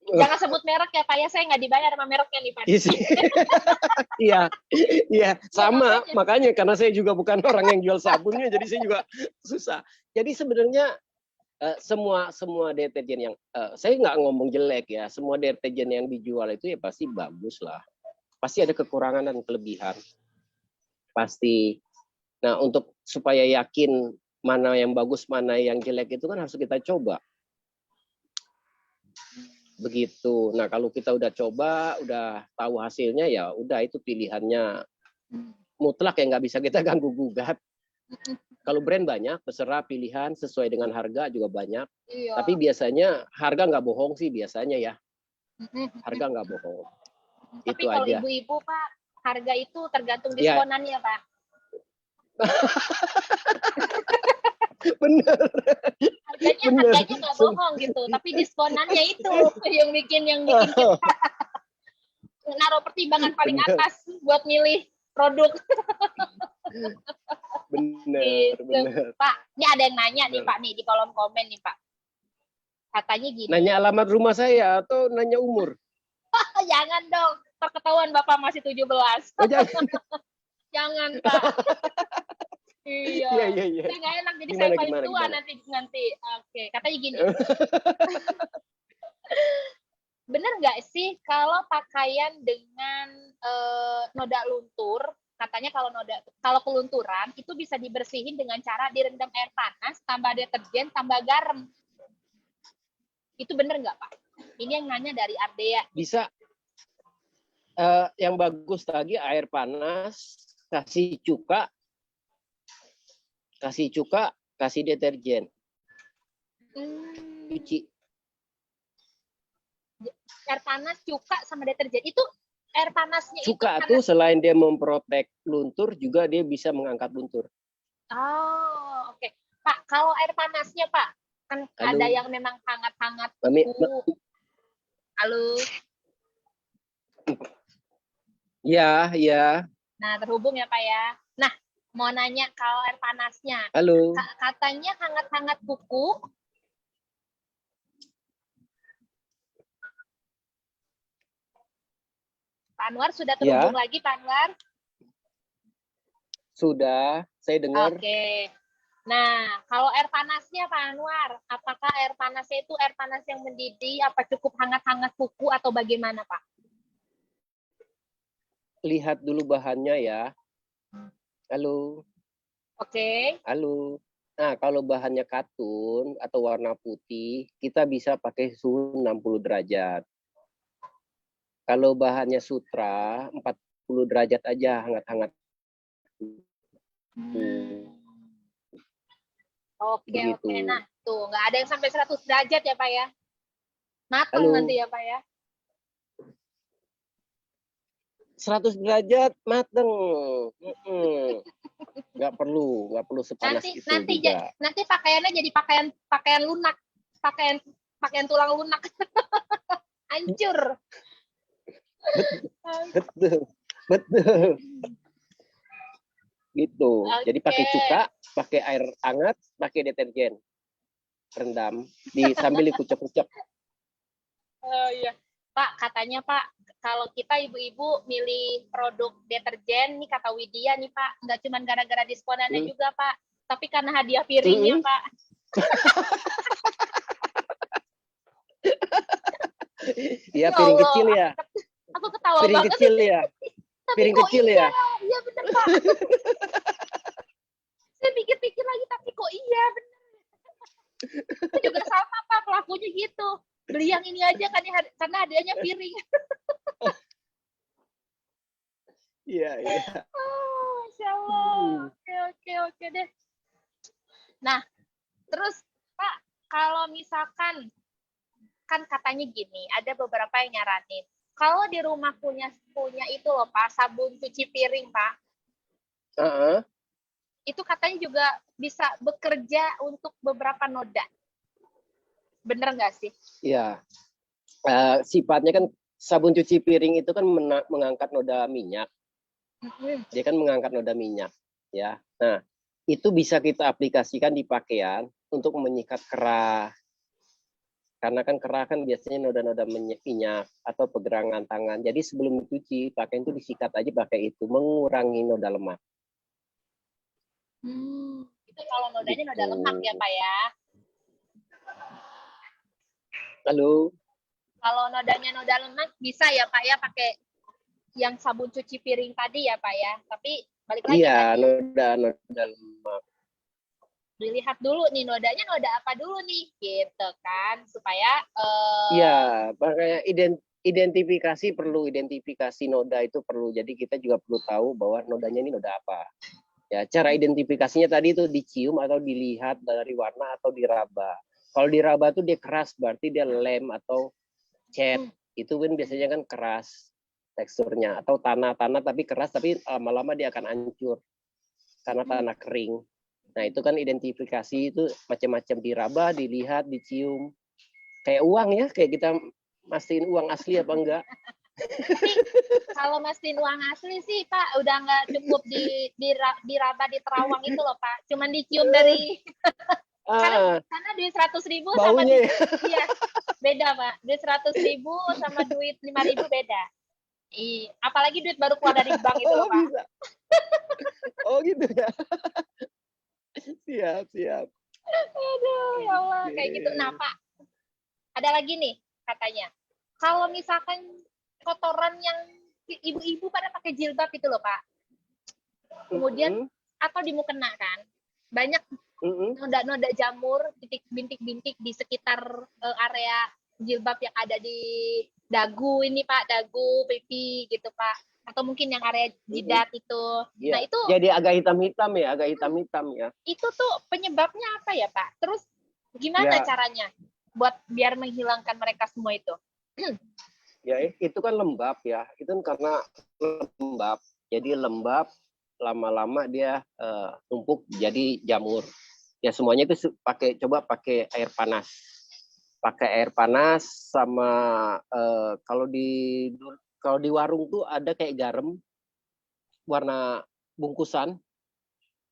Jangan sebut merek ya Pak ya, saya nggak dibayar sama mereknya nih Pak. Iya, sama. Makanya karena saya juga bukan orang yang jual sabunnya, jadi saya juga susah. Jadi sebenarnya semua deterjen yang saya nggak ngomong jelek ya, semua deterjen yang dijual itu ya pasti bagus lah. Pasti ada kekurangan dan kelebihan. Pasti. Nah, untuk supaya yakin mana yang bagus, mana yang jelek itu kan harus kita coba. Begitu. Nah, kalau kita udah coba, udah tahu hasilnya, ya udah itu pilihannya mutlak ya nggak bisa kita ganggu gugat. Kalau brand banyak, terserah pilihan sesuai dengan harga juga banyak. Iya. Tapi biasanya harga nggak bohong sih biasanya ya. Harga nggak bohong. Tapi itu kalau aja. ibu-ibu Pak, harga itu tergantung diskonannya Pak. Bener. Harganya nggak bohong gitu, tapi diskonannya itu yang bikin kita naruh pertimbangan paling atas buat milih produk. Bener. Pak, ini ada yang nanya nih Pak nih di kolom komen nih Pak. Katanya gini. Nanya alamat rumah saya atau nanya umur? Jangan dong, terketahuan Bapak masih 17. Oh, jangan. Jangan Pak. Iya. Saya nggak enak jadi saya paling tua nanti. Oke, katanya gini. Bener nggak sih kalau pakaian dengan noda luntur, katanya kalau kelunturan itu bisa dibersihin dengan cara direndam air panas, tambah deterjen, tambah garam. Itu bener nggak Pak? Ini yang nanya dari Ardea. Bisa. Yang bagus lagi air panas, kasih cuka, kasih deterjen. Cuci. Air panas, cuka, sama deterjen. Itu air panasnya cuka itu selain dia memprotek luntur, juga dia bisa mengangkat luntur. Oh, oke. Pak, kalau air panasnya Pak, kan ada yang memang hangat-hangat. Halo. Ya. Nah, terhubung ya Pak ya. Nah, mau nanya kalau air panasnya. Halo. Katanya hangat-hangat kuku. Pak Anwar sudah terhubung lagi, Pak Anwar? Sudah, saya dengar. Oke. Nah, kalau air panasnya Pak Anwar, apakah air panasnya itu air panas yang mendidih, apa cukup hangat-hangat kuku atau bagaimana Pak? Lihat dulu bahannya ya. Halo. Oke. Halo. Nah, kalau bahannya katun atau warna putih, kita bisa pakai suhu 60 derajat. Kalau bahannya sutra, 40 derajat aja hangat-hangat. Oke. Nah, tuh nggak ada yang sampai 100 derajat ya Pak ya? Matang nanti ya Pak ya? 100 derajat mateng. nggak perlu sepanas Nanti itu nanti juga. nanti pakaiannya jadi pakaian lunak, pakaian tulang lunak. Hancur. Betul, betul. Gitu. Jadi pakai Oke. cuka, pakai air hangat, pakai deterjen, rendam, sambil dikucek-kucek. Oh iya. Pak, katanya Pak, kalau kita ibu-ibu milih produk deterjen, nih kata Widya nih Pak, nggak cuma gara-gara diskonannya juga Pak, tapi karena hadiah piringnya Pak. Iya, Ya piring Allah, kecil ya. aku ketawa Piring banget. kecil ya. Tapi Piring kok kecil iya? ya. Iya bener Pak. Saya pikir-pikir lagi, tapi kok iya bener. Itu juga sama Pak, pelakunya gitu. Beli yang ini aja kan karena hadiahnya piring. Iya, iya. Oh, Masya Allah. Oke deh. Nah, terus Pak, kalau misalkan, kan katanya gini, ada beberapa yang nyaranin. Kalau di rumah punya itu loh Pak, sabun cuci piring Pak. Itu katanya juga bisa bekerja untuk beberapa noda. Bener nggak sih? Iya. Sifatnya kan sabun cuci piring itu kan mengangkat noda minyak. Dia kan mengangkat noda minyak, ya. Nah, itu bisa kita aplikasikan di pakaian untuk menyikat kerah. Karena kan kerah kan biasanya noda-noda minyak atau pergerangan tangan. Jadi sebelum dicuci, pakaian itu disikat aja pakai itu, mengurangi noda lemak. Itu kalau nodanya noda lemak ya Pak ya? Halo. Kalau nodanya noda lemak bisa ya Pak ya pakai yang sabun cuci piring tadi ya Pak ya. Tapi balik lagi iya, tadi. noda lemak. Dilihat dulu nih nodanya noda apa dulu nih gitu kan supaya iya, makanya identifikasi noda itu perlu. Jadi kita juga perlu tahu bahwa nodanya ini noda apa. Ya, cara identifikasinya tadi itu dicium atau dilihat dari warna atau diraba. Kalau diraba tuh dia keras, berarti dia lem atau cat. Itu kan biasanya kan keras teksturnya, atau tanah tapi keras, tapi lama-lama dia akan hancur karena tanah kering. Nah, itu kan identifikasi itu macam-macam, diraba, dilihat, dicium. Kayak uang ya, kayak kita mastiin uang asli apa enggak. Kalau mastiin uang asli sih Pak udah nggak cukup diraba di terawang itu loh Pak. Cuman dicium dari karena duit 100.000 sama baunya iya, beda Pak. Duit 100.000 sama duit 5.000 beda. Apalagi duit baru keluar dari bank itu loh Pak. Bisa. Oh gitu ya. Siap. Aduh, ya Allah, kayak gitu. Nah Pak, ada lagi nih katanya. Kalau misalkan kotoran yang ibu-ibu pada pakai jilbab itu loh Pak. Kemudian atau di mukena kan, banyak noda-noda jamur, bintik-bintik di sekitar area jilbab yang ada di dagu ini Pak, dagu, pipi gitu Pak. Atau mungkin yang area jidat itu. Ya, Nah itu jadi agak hitam-hitam ya. Itu tuh penyebabnya apa ya Pak? Terus gimana caranya buat biar menghilangkan mereka semua itu? Ya, itu kan lembab ya. Itu kan karena lembab. Jadi lembab, lama-lama dia tumpuk jadi jamur. Ya semuanya itu coba pakai air panas. Pakai air panas sama kalau di warung tuh ada kayak garam warna bungkusan.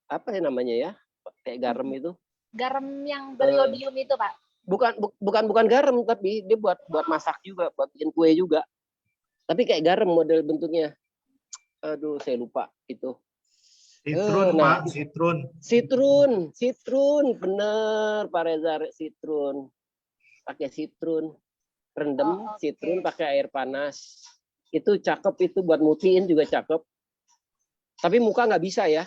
Apa ya namanya ya? Kayak garam itu. Garam yang beriodium itu, Pak. Bukan garam, tapi dia buat masak juga, buat bikin kue juga. Tapi kayak garam model bentuknya. Aduh, saya lupa itu. Sitrun, Pak, Sitrun, bener Pak Reza, sitrun. Pakai sitrun, rendem sitrun pakai air panas. Itu cakep, itu buat mutiin juga cakep. Tapi muka nggak bisa ya.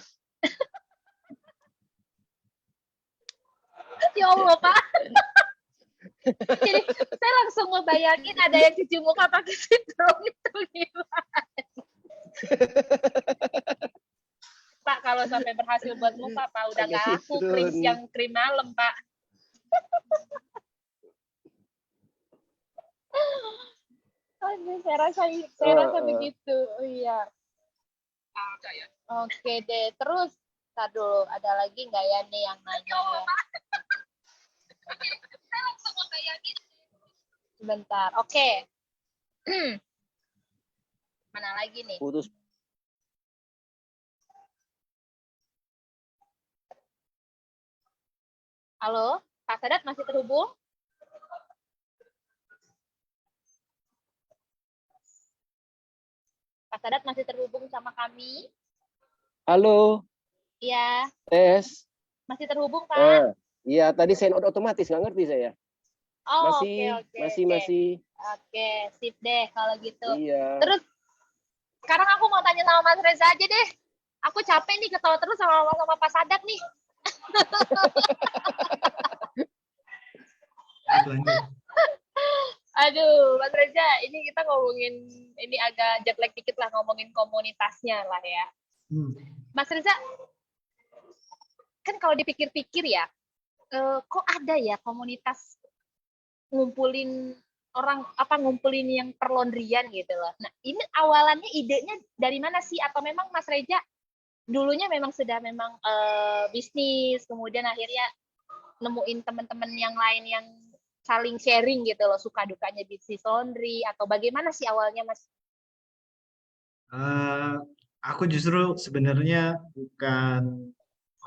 Ya Allah, Pak. Jadi saya langsung ngebayangin ada yang cuci muka pakai sitrun itu gimana. Pak, kalau sampai berhasil buat muka, Pak, udah nggak laku krim malam, Pak. Saya rasa begitu. Oh, iya. Oke deh. Terus Ntar dulu, ada lagi nggak ya nih yang nanya? Sebentar, oke. Mana lagi nih? Putus. Halo, Pak Sadat masih terhubung? Pak Sadat masih terhubung sama kami? Halo, Iya, tes. masih terhubung, Pak? Nah, iya tadi sign out otomatis, nggak ngerti saya. Oh, oke, Masih, oke, masih, oke. masih. Oke, sip deh kalau gitu. Iya. Terus, sekarang aku mau tanya sama Mas Reza aja deh. Aku capek nih ketawa terus sama Pak Sadat nih. Lanjut. Aduh, Mas Reza, ini kita ngomongin, ini agak jet lag dikit lah, ngomongin komunitasnya lah ya. Mas Reza, kan kalau dipikir-pikir ya, kok ada ya komunitas ngumpulin orang, apa, ngumpulin yang perlaundryan gitu loh. Nah, ini awalannya idenya dari mana sih? Atau memang Mas Reza dulunya memang sudah memang bisnis, kemudian akhirnya nemuin teman-teman yang lain yang saling sharing gitu loh, suka dukanya bisnis laundry, atau bagaimana sih awalnya, Mas? Aku justru sebenarnya bukan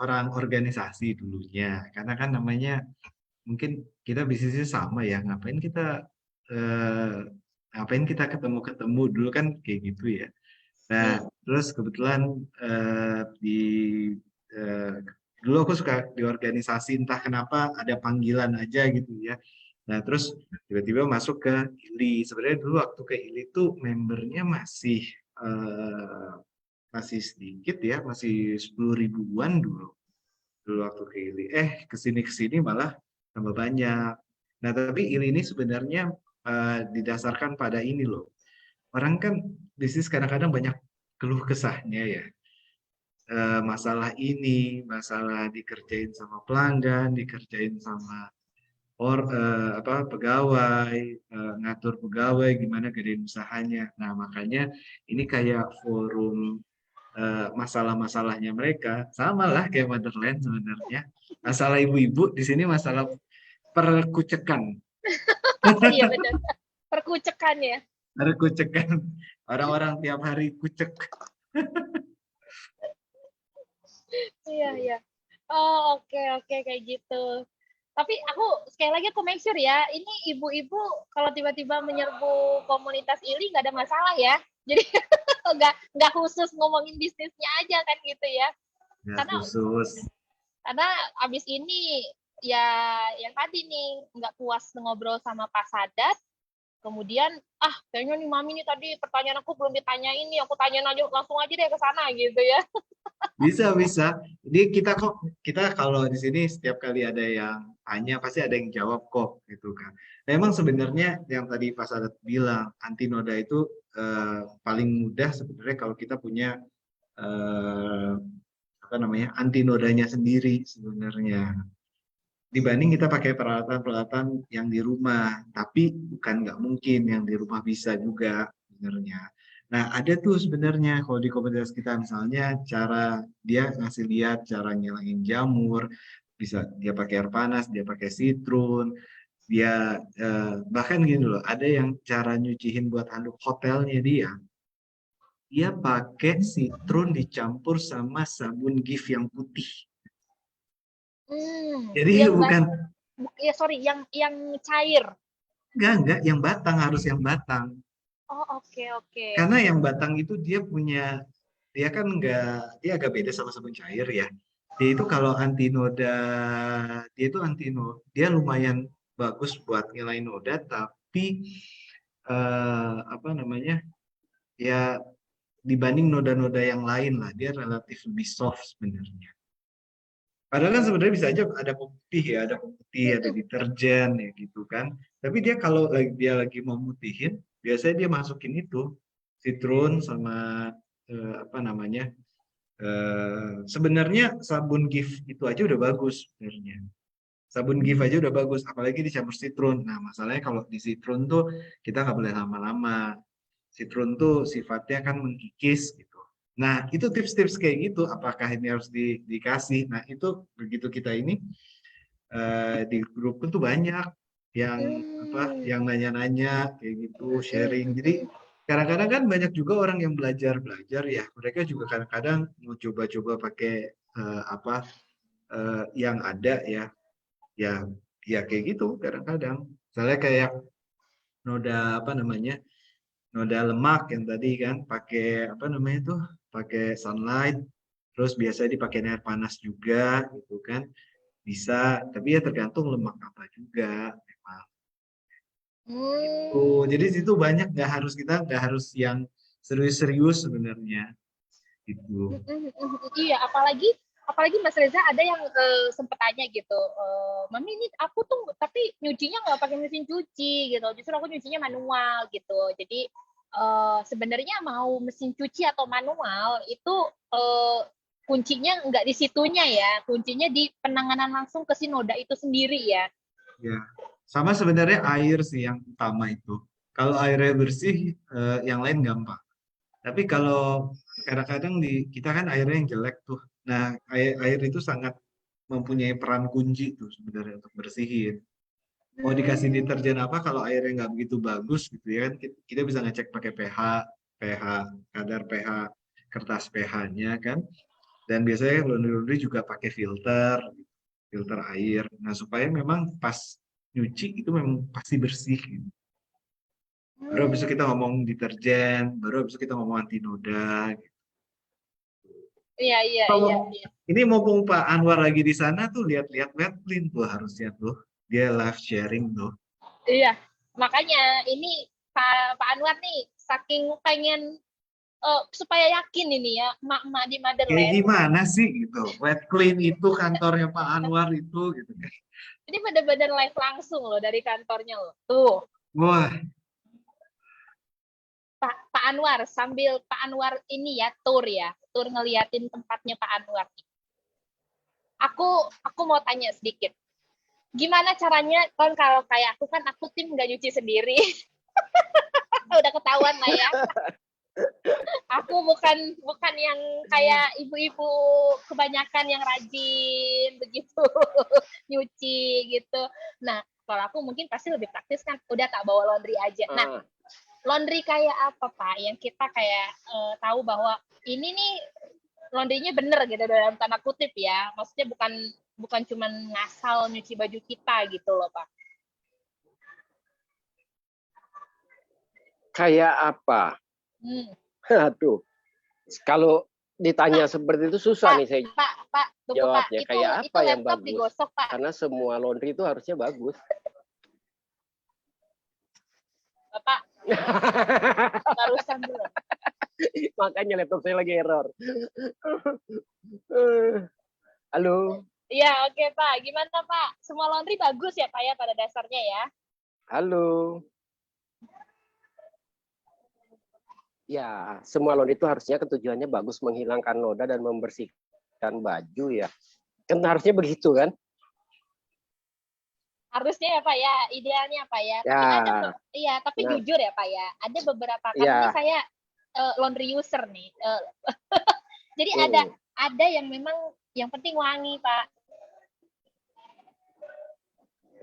orang organisasi dulunya, karena kan namanya mungkin kita bisnisnya sama ya, ngapain kita ketemu-ketemu dulu kan kayak gitu ya. Nah, terus kebetulan eh, dulu aku suka di organisasi, entah kenapa ada panggilan aja gitu ya. Nah, terus tiba-tiba masuk ke ILI. Sebenarnya dulu waktu ke ILI tuh membernya eh, masih sedikit ya, masih 10 ribuan dulu. Dulu waktu ke ILI. Kesini-kesini malah tambah banyak. Nah, tapi ILI ini sebenarnya didasarkan pada ini loh. Orang kan bisnis kadang-kadang banyak keluh kesahnya ya. Masalah ini, masalah dikerjain sama pelanggan, dikerjain sama pegawai, ngatur pegawai, gimana gedein usahanya. Nah, makanya ini kayak forum masalah-masalahnya mereka. Sama lah kayak Motherland sebenarnya. Masalah ibu-ibu di sini masalah perkucekan. Iya benar, perkucekan ya. Perkucekan. Orang-orang tiap hari kucek. Iya, iya. Oh, oke, oke, kayak gitu. Tapi aku sekali lagi aku make sure ya, ini ibu-ibu kalau tiba-tiba menyerbu komunitas ini nggak ada masalah ya. Jadi nggak khusus ngomongin bisnisnya aja kan gitu ya. Ya, Karena khusus. karena abis ini ya yang tadi nih nggak puas ngobrol sama Pak Sadat, kemudian kayaknya nih mami nih tadi pertanyaan aku belum ditanyain nih, aku tanyain aja langsung aja deh ke sana gitu ya. Bisa, bisa. Jadi kita kalau di sini setiap kali ada yang tanya pasti ada yang jawab kok gitu kan. Memang sebenarnya yang tadi Pak Sadat bilang anti noda itu paling mudah sebenarnya kalau kita punya eh, anti nodanya sendiri sebenarnya. Dibanding kita pakai peralatan-peralatan yang di rumah, tapi bukan nggak mungkin yang di rumah bisa juga sebenarnya. Nah, ada tuh sebenarnya kalau di komunitas kita misalnya cara dia ngasih lihat cara ngilangin jamur, bisa dia pakai air panas, dia pakai sitrun, dia bahkan gini loh, ada yang cara nyucihin buat handuk hotelnya dia pakai sitrun dicampur sama sabun Gif yang putih. Jadi Yang bukan ya sorry, yang cair. enggak, yang batang harus yang batang. Oh, oke, oke. Karena yang batang itu dia kan dia agak beda sama sabun cair ya. Dia itu kalau anti noda, dia lumayan bagus buat ngilangin noda, tapi apa namanya, ya dibanding noda-noda yang lain lah, dia relatif lebih soft sebenarnya. Padahal kan sebenarnya bisa aja ada pemutih ya, ada pemutih, ada deterjen ya gitu kan. Tapi dia kalau dia lagi mau mutihin, biasanya dia masukin itu citron sama apa namanya. Sebenarnya sabun Gif itu aja udah bagus sebenarnya. Sabun Gif aja udah bagus, apalagi dicampur citron. Nah, masalahnya kalau di citron tuh kita nggak boleh lama-lama. Citron tuh sifatnya kan mengkikis gitu. Nah, itu tips-tips kayak gitu, apakah ini harus dikasih? Nah, itu begitu kita ini di grup itu banyak yang Hmm. yang nanya-nanya kayak gitu, Hmm, sharing. hmm, Jadi hmm. kadang-kadang kan banyak juga orang yang belajar-belajar ya. Mereka juga kadang-kadang mau coba-coba pakai yang ada ya. Ya, ya kayak gitu kadang-kadang. Misalnya kayak noda apa namanya? Noda lemak yang tadi kan pakai apa namanya tuh? Pakai sunlight. Terus biasanya dipakai air panas juga gitu kan. Bisa, tapi ya tergantung lemak apa juga memang. Tuh, Hmm. jadi situ banyak nggak harus yang serius-serius sebenarnya gitu. Iya, apalagi Mas Reza ada yang sempet tanya gitu, Mami ini aku tuh tapi nyucinya nggak pakai mesin cuci gitu, justru aku nyucinya manual gitu. Jadi sebenarnya mau mesin cuci atau manual itu eh, kuncinya nggak di situnya ya, kuncinya di penanganan langsung ke si noda itu sendiri ya. Ya, sama sebenarnya air sih yang utama itu. Kalau airnya bersih, yang lain gampang. Tapi kalau kadang-kadang di kita kan airnya yang jelek tuh. Nah, air itu sangat mempunyai peran kunci tuh sebenarnya untuk bersihin. Mau dikasih Hmm. deterjen apa kalau airnya nggak begitu bagus gitu ya kan kita bisa ngecek pakai pH, kadar pH kertas pH-nya kan. Dan biasanya laundry juga pakai filter air. Nah, supaya memang pas nyuci itu memang pasti bersih gitu. Baru habis itu Hmm. kita ngomong deterjen, baru habis itu kita ngomong anti noda gitu. Iya, iya, Kalau iya, iya. ini mumpung Pak Anwar lagi di sana tuh lihat-lihat Wetclean tuh harusnya tuh. Dia live sharing tuh. Iya, makanya ini Pak Anwar nih saking pengen supaya yakin ini ya emak-emak di Kayak Motherland. gimana sih gitu. Wetclean itu kantornya Pak Anwar itu gitu kan. Ini bener-bener live langsung loh dari kantornya loh. Tuh, Wah, Pak Anwar sambil Pak Anwar ini ya tour ngeliatin tempatnya Pak Anwar. Aku mau tanya sedikit. Gimana caranya kan kalau kayak aku kan aku tim nggak nyuci sendiri. Udah ketahuan lah ya. Aku bukan bukan yang kayak ibu-ibu kebanyakan yang rajin begitu nyuci gitu. Nah, kalau aku mungkin pasti lebih praktis kan, udah tak bawa laundry aja. Nah, Ah, laundry kayak apa Pak? Yang kita kayak tahu bahwa ini nih laundrynya bener gitu dalam tanda kutip ya. Maksudnya bukan bukan cuman ngasal nyuci baju kita gitu loh Pak. kayak apa? Hmm. Aduh, kalau ditanya Pak, seperti itu susah Pak, nih saya Pak, tunggu Pak. jawabnya. Kayak Itu apa yang laptop bagus? digosok Pak. Karena semua laundry itu harusnya bagus. Bapak barusan belum. Makanya laptop saya lagi error. Halo, Iya, oke Pak. Gimana Pak? Semua laundry bagus ya Pak ya pada dasarnya ya? halo. Ya, semua laundry itu harusnya ketujuannya bagus menghilangkan noda dan membersihkan baju ya. Kan harusnya begitu kan? Harusnya ya Pak ya, idealnya Pak ya. Tapi ada Ya, iya, tapi nah, jujur ya Pak ya, ada beberapa karena ini ya. saya laundry user nih. Jadi Hmm. ada yang memang yang penting wangi Pak.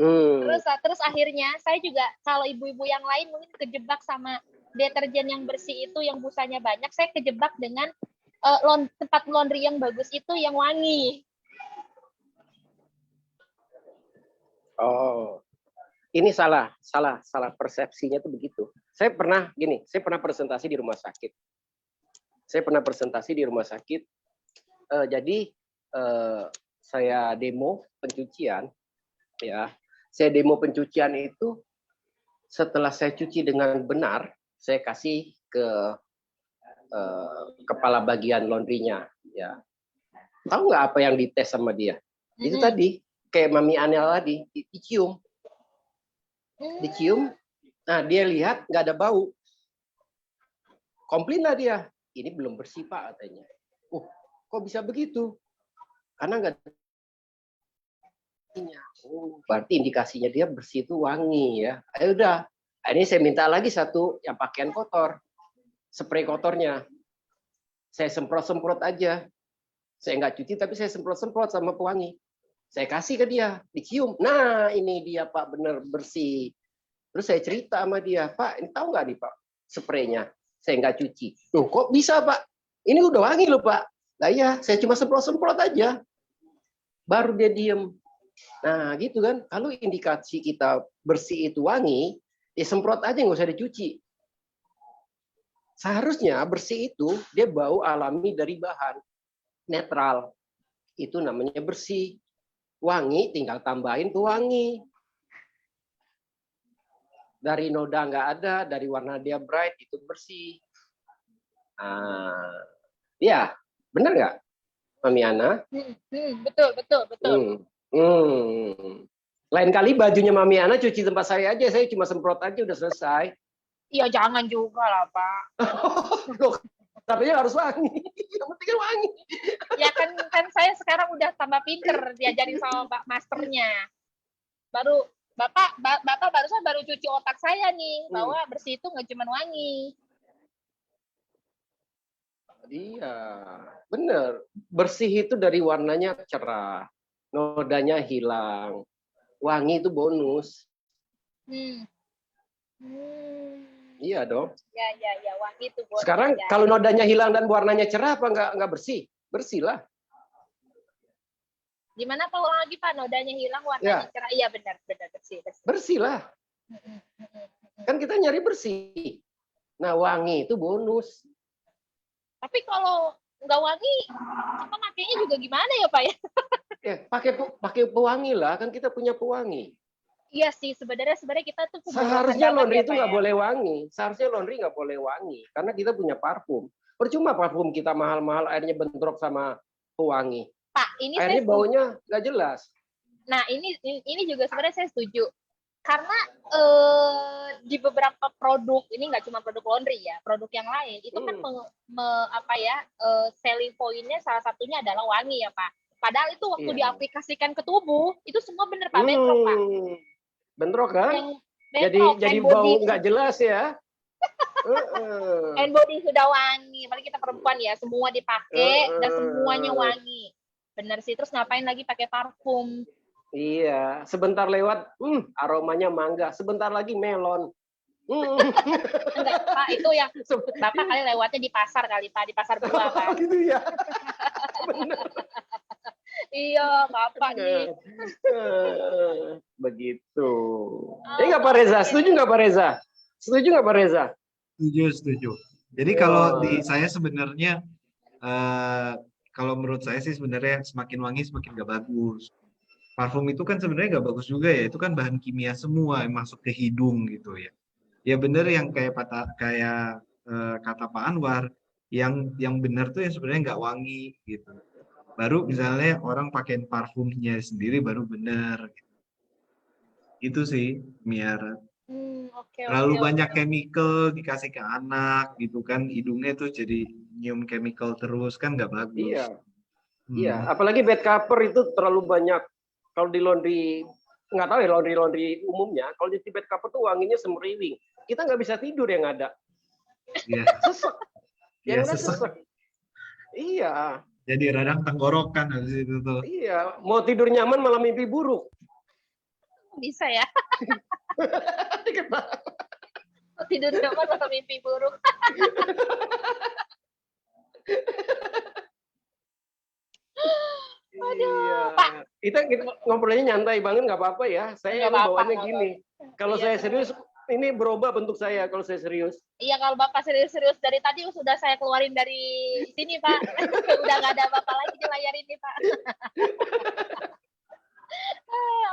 Hmm. Terus akhirnya saya juga kalau ibu-ibu yang lain mungkin kejebak sama deterjen yang bersih itu yang busanya banyak, saya kejebak dengan tempat laundry yang bagus itu yang wangi. Oh, ini salah persepsinya tuh begitu. Saya pernah presentasi di rumah sakit. Jadi saya demo pencucian, ya. Saya demo pencucian itu setelah saya cuci dengan benar, saya kasih ke kepala bagian laundrynya, ya. Tahu nggak apa yang dites sama dia? Itu Mm-mm. tadi kayak Mami Anel tadi dicium, Mm. dicium. Nah dia lihat nggak ada bau, komplain lah dia. Ini belum bersih Pak katanya. Kok bisa begitu? Karena nggak ada wanginya. Berarti indikasinya dia bersih itu wangi ya. Ayo udah. Ini saya minta lagi satu yang pakaian kotor, spray kotornya. Saya semprot-semprot aja. Saya nggak cuci, tapi saya semprot-semprot sama pewangi. Saya kasih ke dia, dicium. Nah, ini dia Pak, benar bersih. Terus saya cerita sama dia, Pak, ini tahu nggak nih Pak, spraynya? Saya nggak cuci. Loh, kok bisa Pak? Ini udah wangi loh Pak. Nah iya, saya cuma semprot-semprot aja. Baru dia diem. Nah gitu kan, kalau indikasi kita bersih itu wangi, ya semprot aja, nggak usah dicuci. Seharusnya bersih itu dia bau alami dari bahan netral, itu namanya bersih. Wangi tinggal tambahin pewangi. Dari noda nggak ada, dari warna dia bright, itu bersih. Ya benar nggak Mami Ana? Betul, betul, betul. Lain kali bajunya Mami Ana cuci tempat saya aja, saya cuma semprot aja udah selesai. Iya, jangan juga lah, Pak. Loh, katanya harus wangi. Yang penting kan wangi. Ya kan saya sekarang udah tambah pinter diajarin sama Pak masternya. Baru Bapak barusan baru cuci otak saya nih, bahwa bersih itu nggak cuma wangi. Iya, benar. Bersih itu dari warnanya cerah, nodanya hilang. Wangi itu bonus. Iya dong. Ya, wangi itu bonus. Sekarang ya. kalau nodanya hilang dan warnanya cerah, apa nggak bersih? Bersih lah. Gimana Pak, ulang lagi Pak, nodanya hilang, warnanya cerah. Iya benar, bersih. Bersih lah. Kan kita nyari bersih. Nah, wangi itu bonus. Tapi kalau nggak wangi, kita makainya juga gimana ya Pak ya? Ya, pakai pewangi lah, kan kita punya pewangi. Iya sih, sebenarnya kita tuh seharusnya laundry itu nggak boleh wangi. Seharusnya laundry nggak boleh wangi, karena kita punya parfum. Percuma parfum kita mahal-mahal, airnya bentrok sama pewangi. Pak, ini airnya baunya nggak jelas. Nah, ini juga sebenarnya saya setuju. Karena di beberapa produk, ini nggak cuma produk laundry ya, produk yang lain itu kan selling point-nya salah satunya adalah wangi ya Pak. Padahal itu waktu diaplikasikan ke tubuh itu semua bener Pak, bentrok Pak. Bentrok kan? Bentrok, jadi bau nggak jelas ya. Hand body sudah wangi, apalagi kita perempuan ya, semua dipakai dan semuanya wangi. Bener sih, terus ngapain lagi pakai parfum? Iya, sebentar lewat, aromanya mangga, sebentar lagi melon. Enggak, Pak, itu yang Bapak kali lewatnya di pasar kali, Pak, di pasar buah, Pak. Gitu ya. Benar. Iya, Bapak nih. Begitu. Nggak Pak Reza, setuju nggak Pak Reza? Setuju nggak Pak Reza? Setuju. Jadi kalau di saya sebenarnya, kalau menurut saya sih sebenarnya semakin wangi semakin nggak bagus. Parfum itu kan sebenarnya nggak bagus juga ya, itu kan bahan kimia semua yang masuk ke hidung gitu ya. Ya bener yang kayak kata Pak Anwar, yang benar tuh yang sebenarnya nggak wangi gitu. Baru misalnya orang pakai parfumnya sendiri baru bener. Gitu. Itu sih, Miara. Terlalu banyak chemical dikasih ke anak gitu kan, hidungnya tuh jadi nyium chemical terus kan nggak bagus. Iya. Apalagi bed cover itu terlalu banyak. Kalau di laundry, nggak tahu ya laundry umumnya, kalau di bed cover tuh wanginya semeriwing. Kita nggak bisa tidur yang ada. Iya. Sesek. Sesek. Iya. Jadi radang tenggorokan habis itu tuh. Iya, mau tidur nyaman malah mimpi buruk. Bisa ya? Tidur nyaman malah mimpi buruk. Aduh, iya. Pak. Kita ngobrolnya nyantai banget, nggak apa-apa ya. Saya bawaannya gini. Kalau saya serius, ini berubah bentuk saya kalau saya serius. Iya, kalau Bapak serius-serius dari tadi sudah saya keluarin dari sini, Pak. Udah nggak ada Bapak lagi di layar ini, Pak.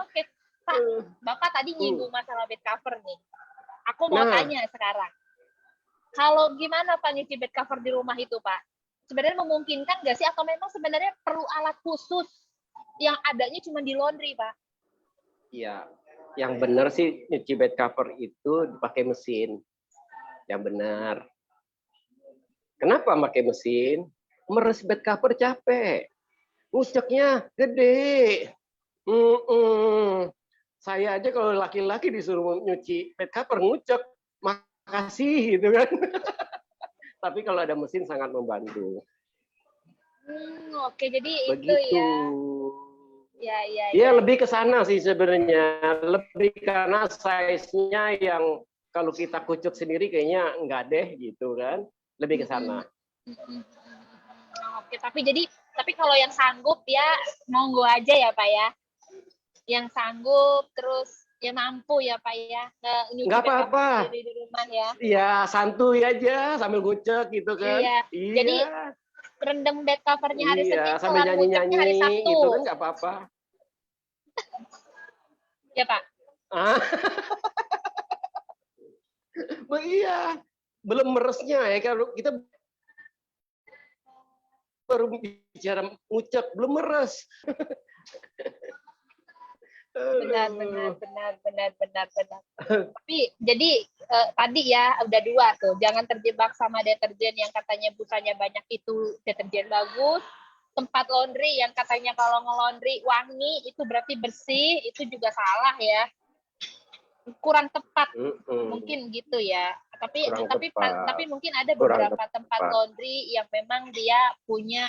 Oke. Pak, Bapak tadi nyinggung masalah bed cover nih. Aku mau tanya sekarang. Kalau gimana Pak nyuci bed cover di rumah itu, Pak? Sebenarnya memungkinkan nggak sih, atau memang sebenarnya perlu alat khusus yang adanya cuma di laundry, Pak? Iya, yang benar sih nyuci bed cover itu dipakai mesin. Yang benar. Kenapa pakai mesin? Meres bed cover capek. Nguceknya gede. Saya aja kalau laki-laki disuruh nyuci bed cover ngucek, makasih gitu kan. Tapi kalau ada mesin sangat membantu. Oke, jadi itu Begitu. ya. Ya. Ya lebih ke sana sih sebenarnya. Lebih karena size-nya yang kalau kita kucuk sendiri kayaknya enggak deh gitu kan. Lebih ke sana. Oke, tapi kalau yang sanggup ya monggo aja ya Pak ya. Yang sanggup terus ya mampu ya Pak ya. Nyuci Nggak apa-apa. di rumah ya. Iya, santuy aja sambil ngucek gitu kan. Iya. Jadi rendam bed covernya hari Senin, sambil nyanyi-nyanyi hari Sabtu. gitu kan nggak apa-apa. Ya Pak. Iya, belum meresnya ya kalau kita baru bicara ngucek belum meres. Benar. Tapi jadi tadi ya udah 2 tuh, jangan terjebak sama deterjen yang katanya busanya banyak itu deterjen bagus. Tempat laundry yang katanya kalau nge-laundry wangi itu berarti bersih, itu juga salah ya. Kurang tepat mungkin gitu ya. Tapi mungkin ada beberapa tempat laundry yang memang dia punya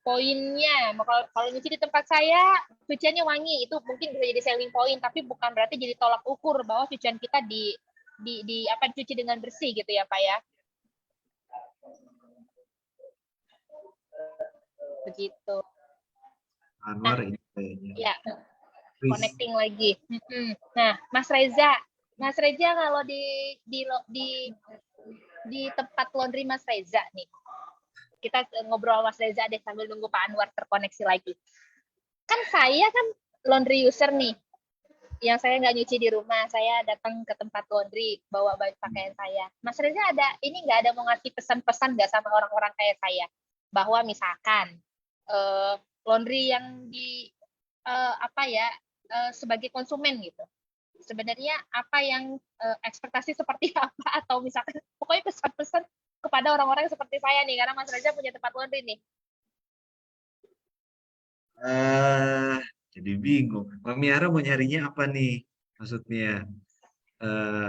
poinnya. Kalau nyuci di tempat saya cuciannya wangi, itu mungkin bisa jadi selling point, tapi bukan berarti jadi tolak ukur bahwa cucian kita dicuci dengan bersih gitu ya Pak ya. Begitu. Anwar ini kayaknya. Ya. Connecting lagi. Nah, Mas Reza kalau di tempat laundry Mas Reza nih, kita ngobrol Mas Reza deh sambil nunggu Pak Anwar terkoneksi lagi. Kan saya kan laundry user nih, yang saya nggak nyuci di rumah, saya datang ke tempat laundry bawa baju pakaian saya. Mas Reza nggak ada mau ngasih pesan-pesan nggak sama orang-orang kayak saya, bahwa misalkan laundry yang sebagai konsumen gitu. Sebenarnya apa yang ekspektasi seperti apa, atau misalkan pokoknya pesan-pesan kepada orang-orang seperti saya nih, karena Mas Reza punya tempat laundry nih. Jadi bingung. Mami Ara mau nyarinya apa nih? Maksudnya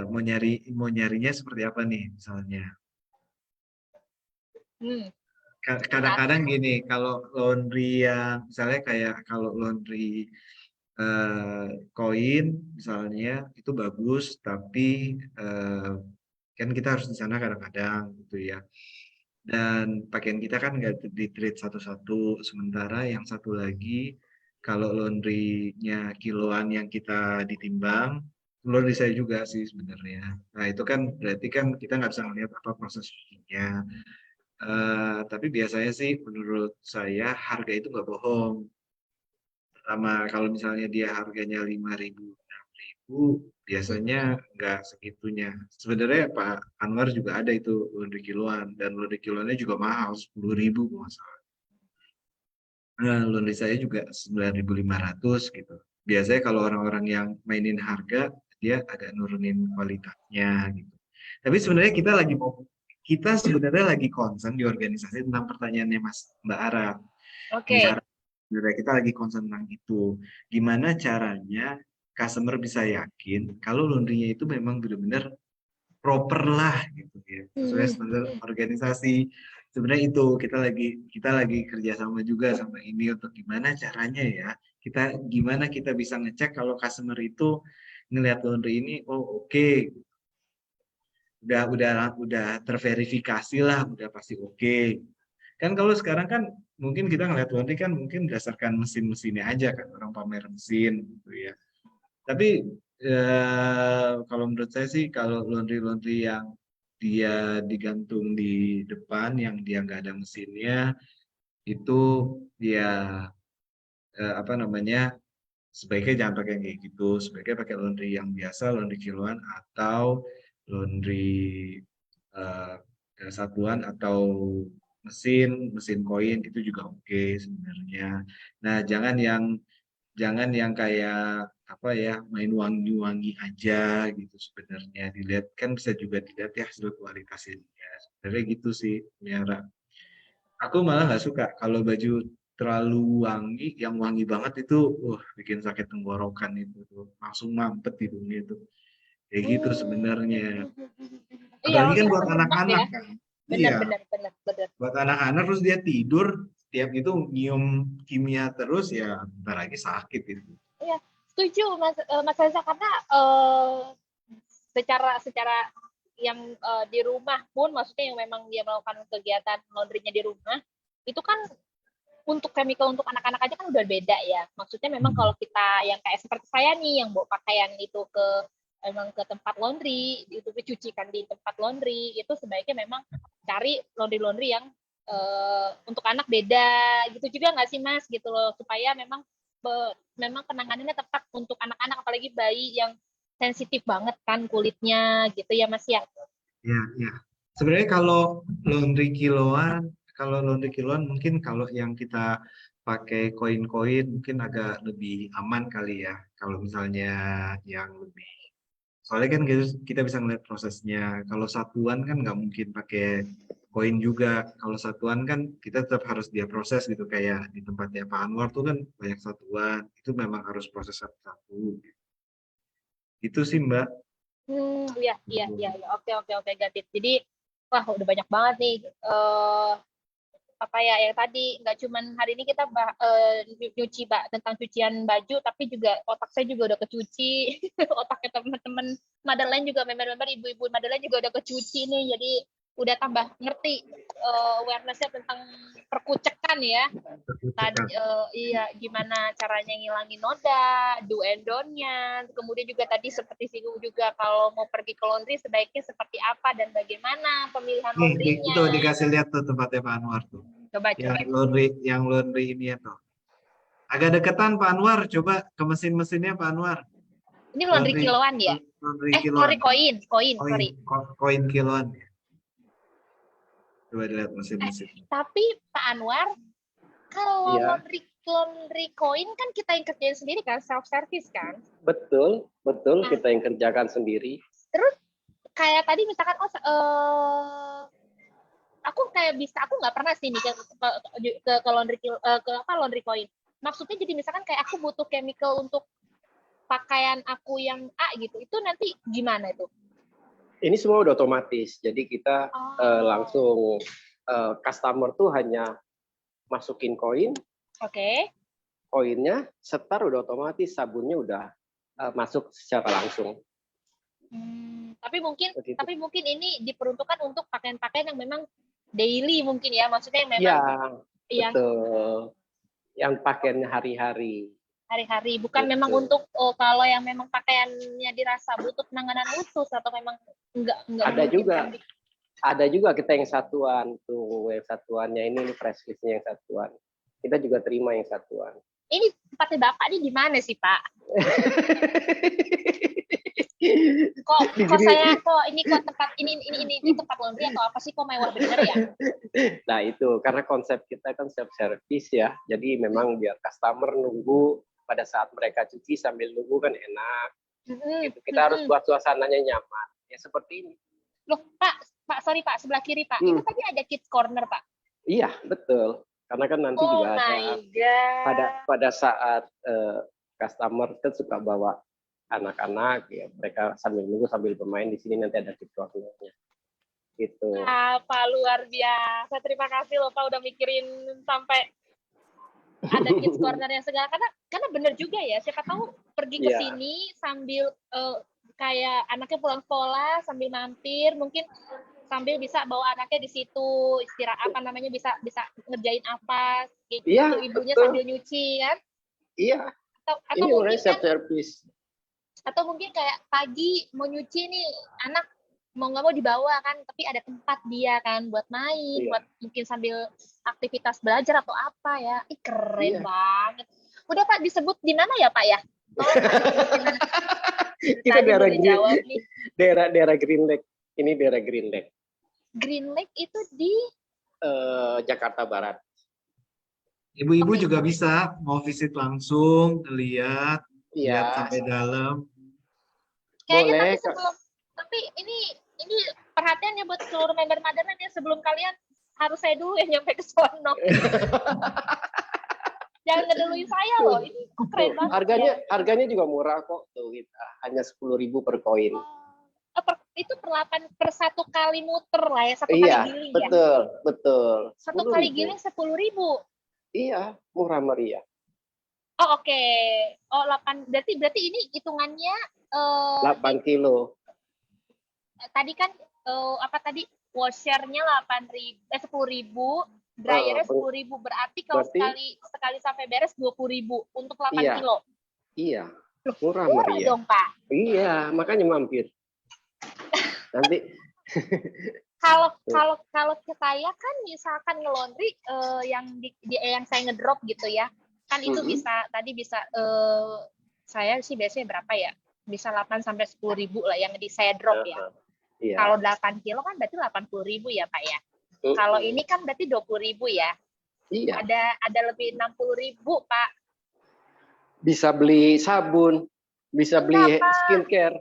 mau nyarinya seperti apa nih misalnya? Kadang-kadang gini, kalau laundry yang misalnya kayak kalau laundry koin misalnya itu bagus, tapi kan kita harus di sana kadang-kadang gitu ya. Dan pakaian kita kan nggak di-treat satu-satu. Sementara yang satu lagi, kalau laundry-nya kiloan yang kita ditimbang, laundry saya juga sih sebenarnya. Nah itu kan berarti kan kita nggak bisa melihat apa proses cucinya. Tapi biasanya sih menurut saya harga itu nggak bohong. Pertama, kalau misalnya dia harganya 5.000, 6.000, biasanya nggak segitunya. Sebenarnya Pak Anwar juga ada itu laundry kiloan, dan laundry kiloannya juga mahal, 10.000 masalah. Nah, laundry saya juga 9.500 gitu. Biasanya kalau orang-orang yang mainin harga, dia agak nurunin kualitasnya gitu. Tapi sebenarnya kita sebenarnya lagi concern di organisasi tentang pertanyaannya Mbak Ara. Oke. Sebenarnya kita lagi concern tentang itu. Gimana caranya customer bisa yakin kalau laundry-nya itu memang benar-benar proper lah gitu ya. Sesuai standar organisasi. Sebenarnya itu kita lagi kerjasama juga sama ini untuk gimana caranya ya. Gimana kita bisa ngecek kalau customer itu ngelihat laundry ini, oh oke. Udah terverifikasi lah, udah pasti oke. Kan kalau sekarang kan mungkin kita ngeliat laundry kan mungkin berdasarkan mesin-mesinnya aja kan, orang pamer mesin gitu ya. Tapi kalau menurut saya sih kalau laundry yang dia digantung di depan, yang dia nggak ada mesinnya, itu dia sebaiknya jangan pakai yang kayak gitu. Sebaiknya pakai laundry yang biasa, laundry kiloan atau laundry satuan atau mesin koin itu juga oke sebenarnya. Nah, jangan yang kayak apa ya, main wangi-wangi aja gitu sebenarnya. Dilihat kan bisa juga dilihat ya hasil kualitasnya. Sebenarnya gitu sih, Miara. Aku malah nggak suka kalau baju terlalu wangi, yang wangi banget itu, bikin sakit tenggorokan itu tuh, langsung mampet hidungnya itu. Kayak gitu sebenarnya. Iya, Apalagi kan maksudnya buat menebak ya. anak-anak. Benar, Iya, benar, benar, benar. buat anak-anak terus dia tidur, tiap itu nyium kimia terus ya bentar lagi sakit itu. Iya, setuju Mas Reza karena secara yang di rumah pun maksudnya yang memang dia melakukan kegiatan laundrynya di rumah itu kan untuk chemical untuk anak-anak aja kan udah beda ya. Maksudnya memang kalau kita yang kayak seperti saya nih yang bawa pakaian itu memang ke tempat laundry, itu dicucikan di tempat laundry, itu sebaiknya memang cari laundry yang untuk anak beda gitu juga nggak sih Mas gitu loh supaya memang penanganannya tepat untuk anak-anak apalagi bayi yang sensitif banget kan kulitnya gitu ya Mas ya. Ya, ya. Sebenarnya kalau laundry kiloan mungkin kalau yang kita pakai koin-koin mungkin agak lebih aman kali ya. Kalau misalnya yang lebih, soalnya kan kita bisa ngeliat prosesnya. Kalau satuan kan nggak mungkin pakai koin juga. Kalau satuan kan kita tetap harus dia proses gitu. Kayak di tempatnya Pak Anwar tuh kan banyak satuan. Itu memang harus proses satu-satu. Itu sih Mbak. Iya, iya, iya, ya. Oke, oke, oke, Gadit. Jadi, wah, udah banyak banget nih. Apa ya, yang tadi, nggak cuman hari ini kita nyuci tentang cucian baju, tapi juga otak saya juga udah kecuci. Otaknya teman-teman Madeline juga, member-member ibu-ibu Madeline juga udah kecuci nih. Jadi, udah tambah ngerti awareness-nya tentang perkucekan ya. Tadi iya gimana caranya ngilangin noda, do and don't-nya. Kemudian juga tadi seperti singgung juga kalau mau pergi ke laundry sebaiknya seperti apa dan bagaimana pemilihan Nih, itu laundry-nya. dikasih lihat tuh tempatnya Pak Anwar tuh. Coba coba. Yang laundry ini ya tuh. Agak deketan Pak Anwar, coba ke mesin-mesinnya Pak Anwar. Ini laundry kiloan ya? Laundry kiloan. Laundry koin, sorry. Koin kiloan. Coba dilihat mesin-mesin. Tapi Pak Anwar, kalau Iya. laundry koin kan kita yang kerjain sendiri kan, self service kan? Betul, kita yang kerjakan sendiri. Terus kayak tadi misalkan aku nggak pernah sih nih ke laundry coin. Maksudnya jadi misalkan kayak aku butuh chemical untuk pakaian aku yang A gitu, itu nanti gimana itu? Ini semua udah otomatis, jadi kita langsung customer tuh hanya masukin koin, koinnya setar udah otomatis, sabunnya udah masuk secara langsung. Tapi mungkin ini diperuntukkan untuk pakaian-pakaian yang memang daily mungkin ya, maksudnya yang memang betul. Yang pakaiannya hari-hari, bukan betul. Memang untuk kalau yang memang pakaiannya dirasa butuh penanganan khusus atau memang enggak ada juga kita yang satuan tuh, yang satuannya ini press listnya yang satuan, kita juga terima yang satuan. Ini tempatnya Bapak ini di mana sih Pak? ini tempat laundry atau apa sih, kok mewah bener ya? Nah itu karena konsep kita kan self service ya, jadi memang biar customer nunggu pada saat mereka cuci sambil nunggu kan enak. Gitu. Kita harus buat suasananya nyaman ya seperti ini. Loh Pak sorry Pak, sebelah kiri Pak, itu tadi ada kids corner Pak? Iya betul, karena kan nanti juga ada pada saat customer kan suka bawa anak-anak ya, mereka sambil nunggu sambil bermain di sini, nanti ada kids corner-nya gitu. Pak luar biasa, terima kasih loh Pak udah mikirin sampai ada kids corner yang segala, karena bener juga ya, siapa tahu pergi ke sini sambil kayak anaknya pulang sekolah sambil mampir, mungkin sambil bisa bawa anaknya di situ istirahat, bisa ngerjain apa gitu, ibunya betul. Sambil nyuci kan? Iya. Atau ini mungkin self service. Atau mungkin kayak pagi mau nyuci nih, anak mau nggak mau dibawa kan, tapi ada tempat dia kan buat main, buat mungkin sambil aktivitas belajar atau apa ya. Keren banget. Udah Pak, disebut di mana ya Pak ya? Kita daerah Green Lake. Ini daerah Green Lake. Green Lake itu di Jakarta Barat. Ibu-ibu juga bisa mau visit langsung, lihat sampai dalam. Kayaknya tapi ini perhatiannya buat seluruh member Madeline ya, sebelum kalian harus saya dulu yang nyampe ke sono. Jangan ngeduluin saya loh. Ini keren banget Harganya juga murah kok tuh kita. Hanya 10.000 per koin. Itu per 1 kali muter lah ya, 1 kali Iya, giling ya. betul. 1 kali 10.000. giling 10.000. Iya, murah meriah. Oh oke. Oh 8. Berarti ini hitungannya 8 kilo. tadi kan apa tadi washernya 10.000, dryernya 10.000, berarti kalau sekali sampai beres 20.000 untuk 8 kilo. Iya, murah Murah meriah. dong Pak. Iya, makanya mampir. Nanti kalau saya kan misalkan nge-laundry yang saya ngedrop gitu ya, kan itu bisa saya sih biasanya berapa ya? Bisa 8 sampai 10.000 lah yang saya drop ya. Iya. Kalau 8 kilo kan berarti 80.000 ya Pak ya. Kalau ini kan berarti 20.000 ya. Iya. Ada lebih 60.000 Pak. Bisa beli sabun, bisa beli skincare.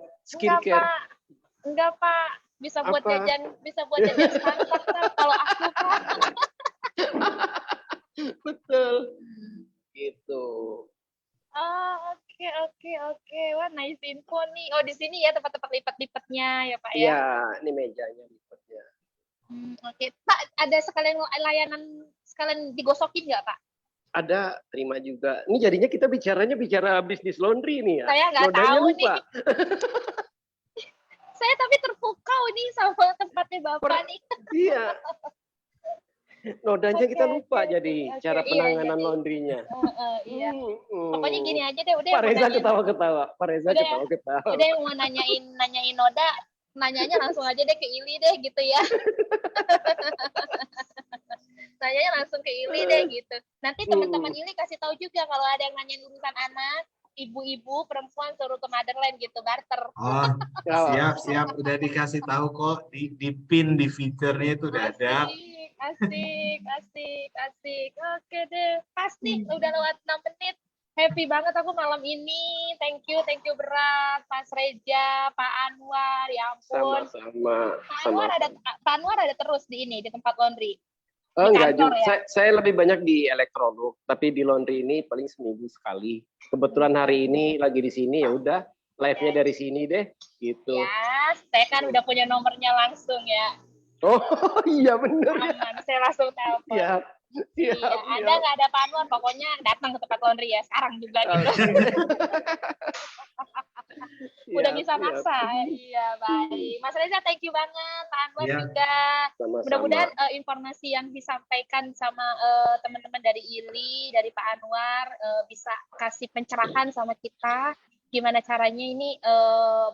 Enggak Pak. Bisa buat jajan standar kalau aku Pak. Betul. Gitu. Oh, oke. Wah, nice info nih. Oh, di sini ya tempat-tempat lipat-lipatnya ya, Pak ya. Iya, ini mejanya lipatnya. Oke. Pak, ada sekalian layanan sekalian digosokin nggak, Pak? Ada, terima juga. Ini jadinya kita bicara bisnis laundry nih ya. Saya nggak tahu lupa. nih. Saya tapi terpukau nih sama tempatnya Bapak nih. Iya. Nodanya kita lupa jadi cara penanganan laundrynya. Iya. Pokoknya gini aja deh, udah. Pak Reza ketawa-ketawa. Udah yang mau nanyain Noda, nanyanya langsung aja deh ke Ili deh gitu ya. Nanyanya langsung ke Ili deh gitu. Nanti teman-teman Ili kasih tahu juga kalau ada yang nanyain urusan anak, ibu-ibu, perempuan suruh ke Motherland gitu, barter. Oh, siap. Udah dikasih tahu kok di pin di fiturnya itu udah ada. Asik. Oke deh, pasti udah lewat 6 menit. Happy banget aku malam ini. Thank you berat, Mas Reza, Pak Anwar, ya ampun. Sama-sama. Pak Anwar ada terus di tempat laundry. Enggak juga. Ya? Saya lebih banyak di elektronik, tapi di laundry ini paling seminggu sekali. Kebetulan hari ini lagi di sini, ya udah live-nya dari sini deh, gitu. Ya, saya kan udah punya nomornya langsung ya. Oh iya bener. Aman, saya langsung telepon. Iya. Ada nggak ada Pak Anwar, pokoknya datang ke tempat laundry ya sekarang juga gitu. Udah bisa maksa. Iya, baik. Mas Reza, thank you banget. Pak Anwar juga. Sama-sama. Mudah-mudahan informasi yang disampaikan sama teman-teman dari ILI, dari Pak Anwar bisa kasih pencerahan sama kita. Gimana caranya ini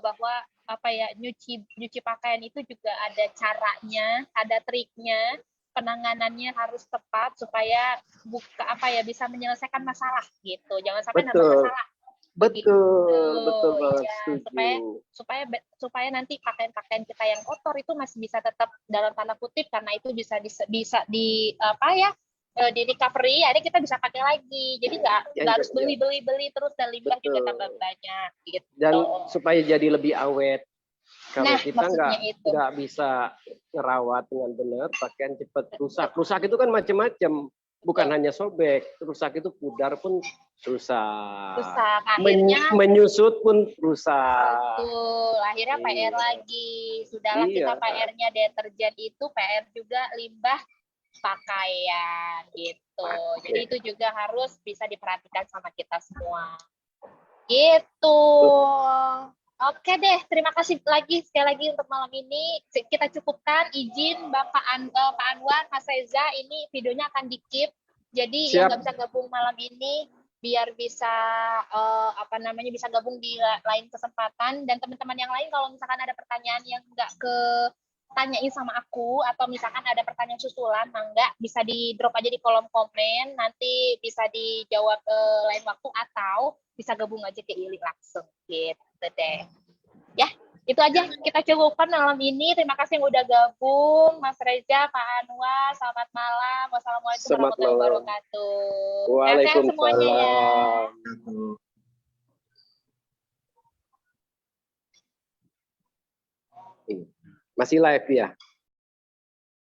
bahwa nyuci pakaian itu juga ada caranya, ada triknya, penanganannya harus tepat supaya bisa menyelesaikan masalah gitu. Jangan sampai nambah masalah. Betul banget, setuju. Supaya nanti pakaian kita yang kotor itu masih bisa tetap dalam tanda kutip karena itu bisa di recovery, jadi kita bisa pakai lagi. Jadi nggak harus beli terus dan limbah juga tambah banyak gitu. Dan supaya jadi lebih awet. Kalau kita nggak bisa ngerawat dengan benar, pakaian cepat rusak. Rusak itu kan macam-macam, bukan hanya sobek. Rusak itu pudar pun rusak. Akhirnya menyusut pun rusak. Betul, akhirnya PR lagi. Sudahlah kita PR-nya deterjen itu, PR juga limbah pakaian gitu. Jadi itu juga harus bisa diperhatikan sama kita semua. Gitu. Oke deh, terima kasih sekali lagi untuk malam ini. Kita cukupkan, izin Pak Anwar, Mas Reza, ini videonya akan di-keep. Jadi yang nggak bisa gabung malam ini, biar bisa bisa gabung di lain kesempatan. Dan teman-teman yang lain, kalau misalkan ada pertanyaan yang nggak tanyain sama aku, atau misalkan ada pertanyaan susulan, mangga bisa di-drop aja di kolom komen, nanti bisa dijawab lain waktu, atau bisa gabung aja ke Ili langsung gitu deh. Ya, itu aja kita cukupkan malam ini. Terima kasih yang udah gabung, Mas Reza, Pak Anwar. Selamat malam. Wassalamualaikum warahmatullahi wabarakatuh. Waalaikumsalam. Semuanya ya. Masih live ya?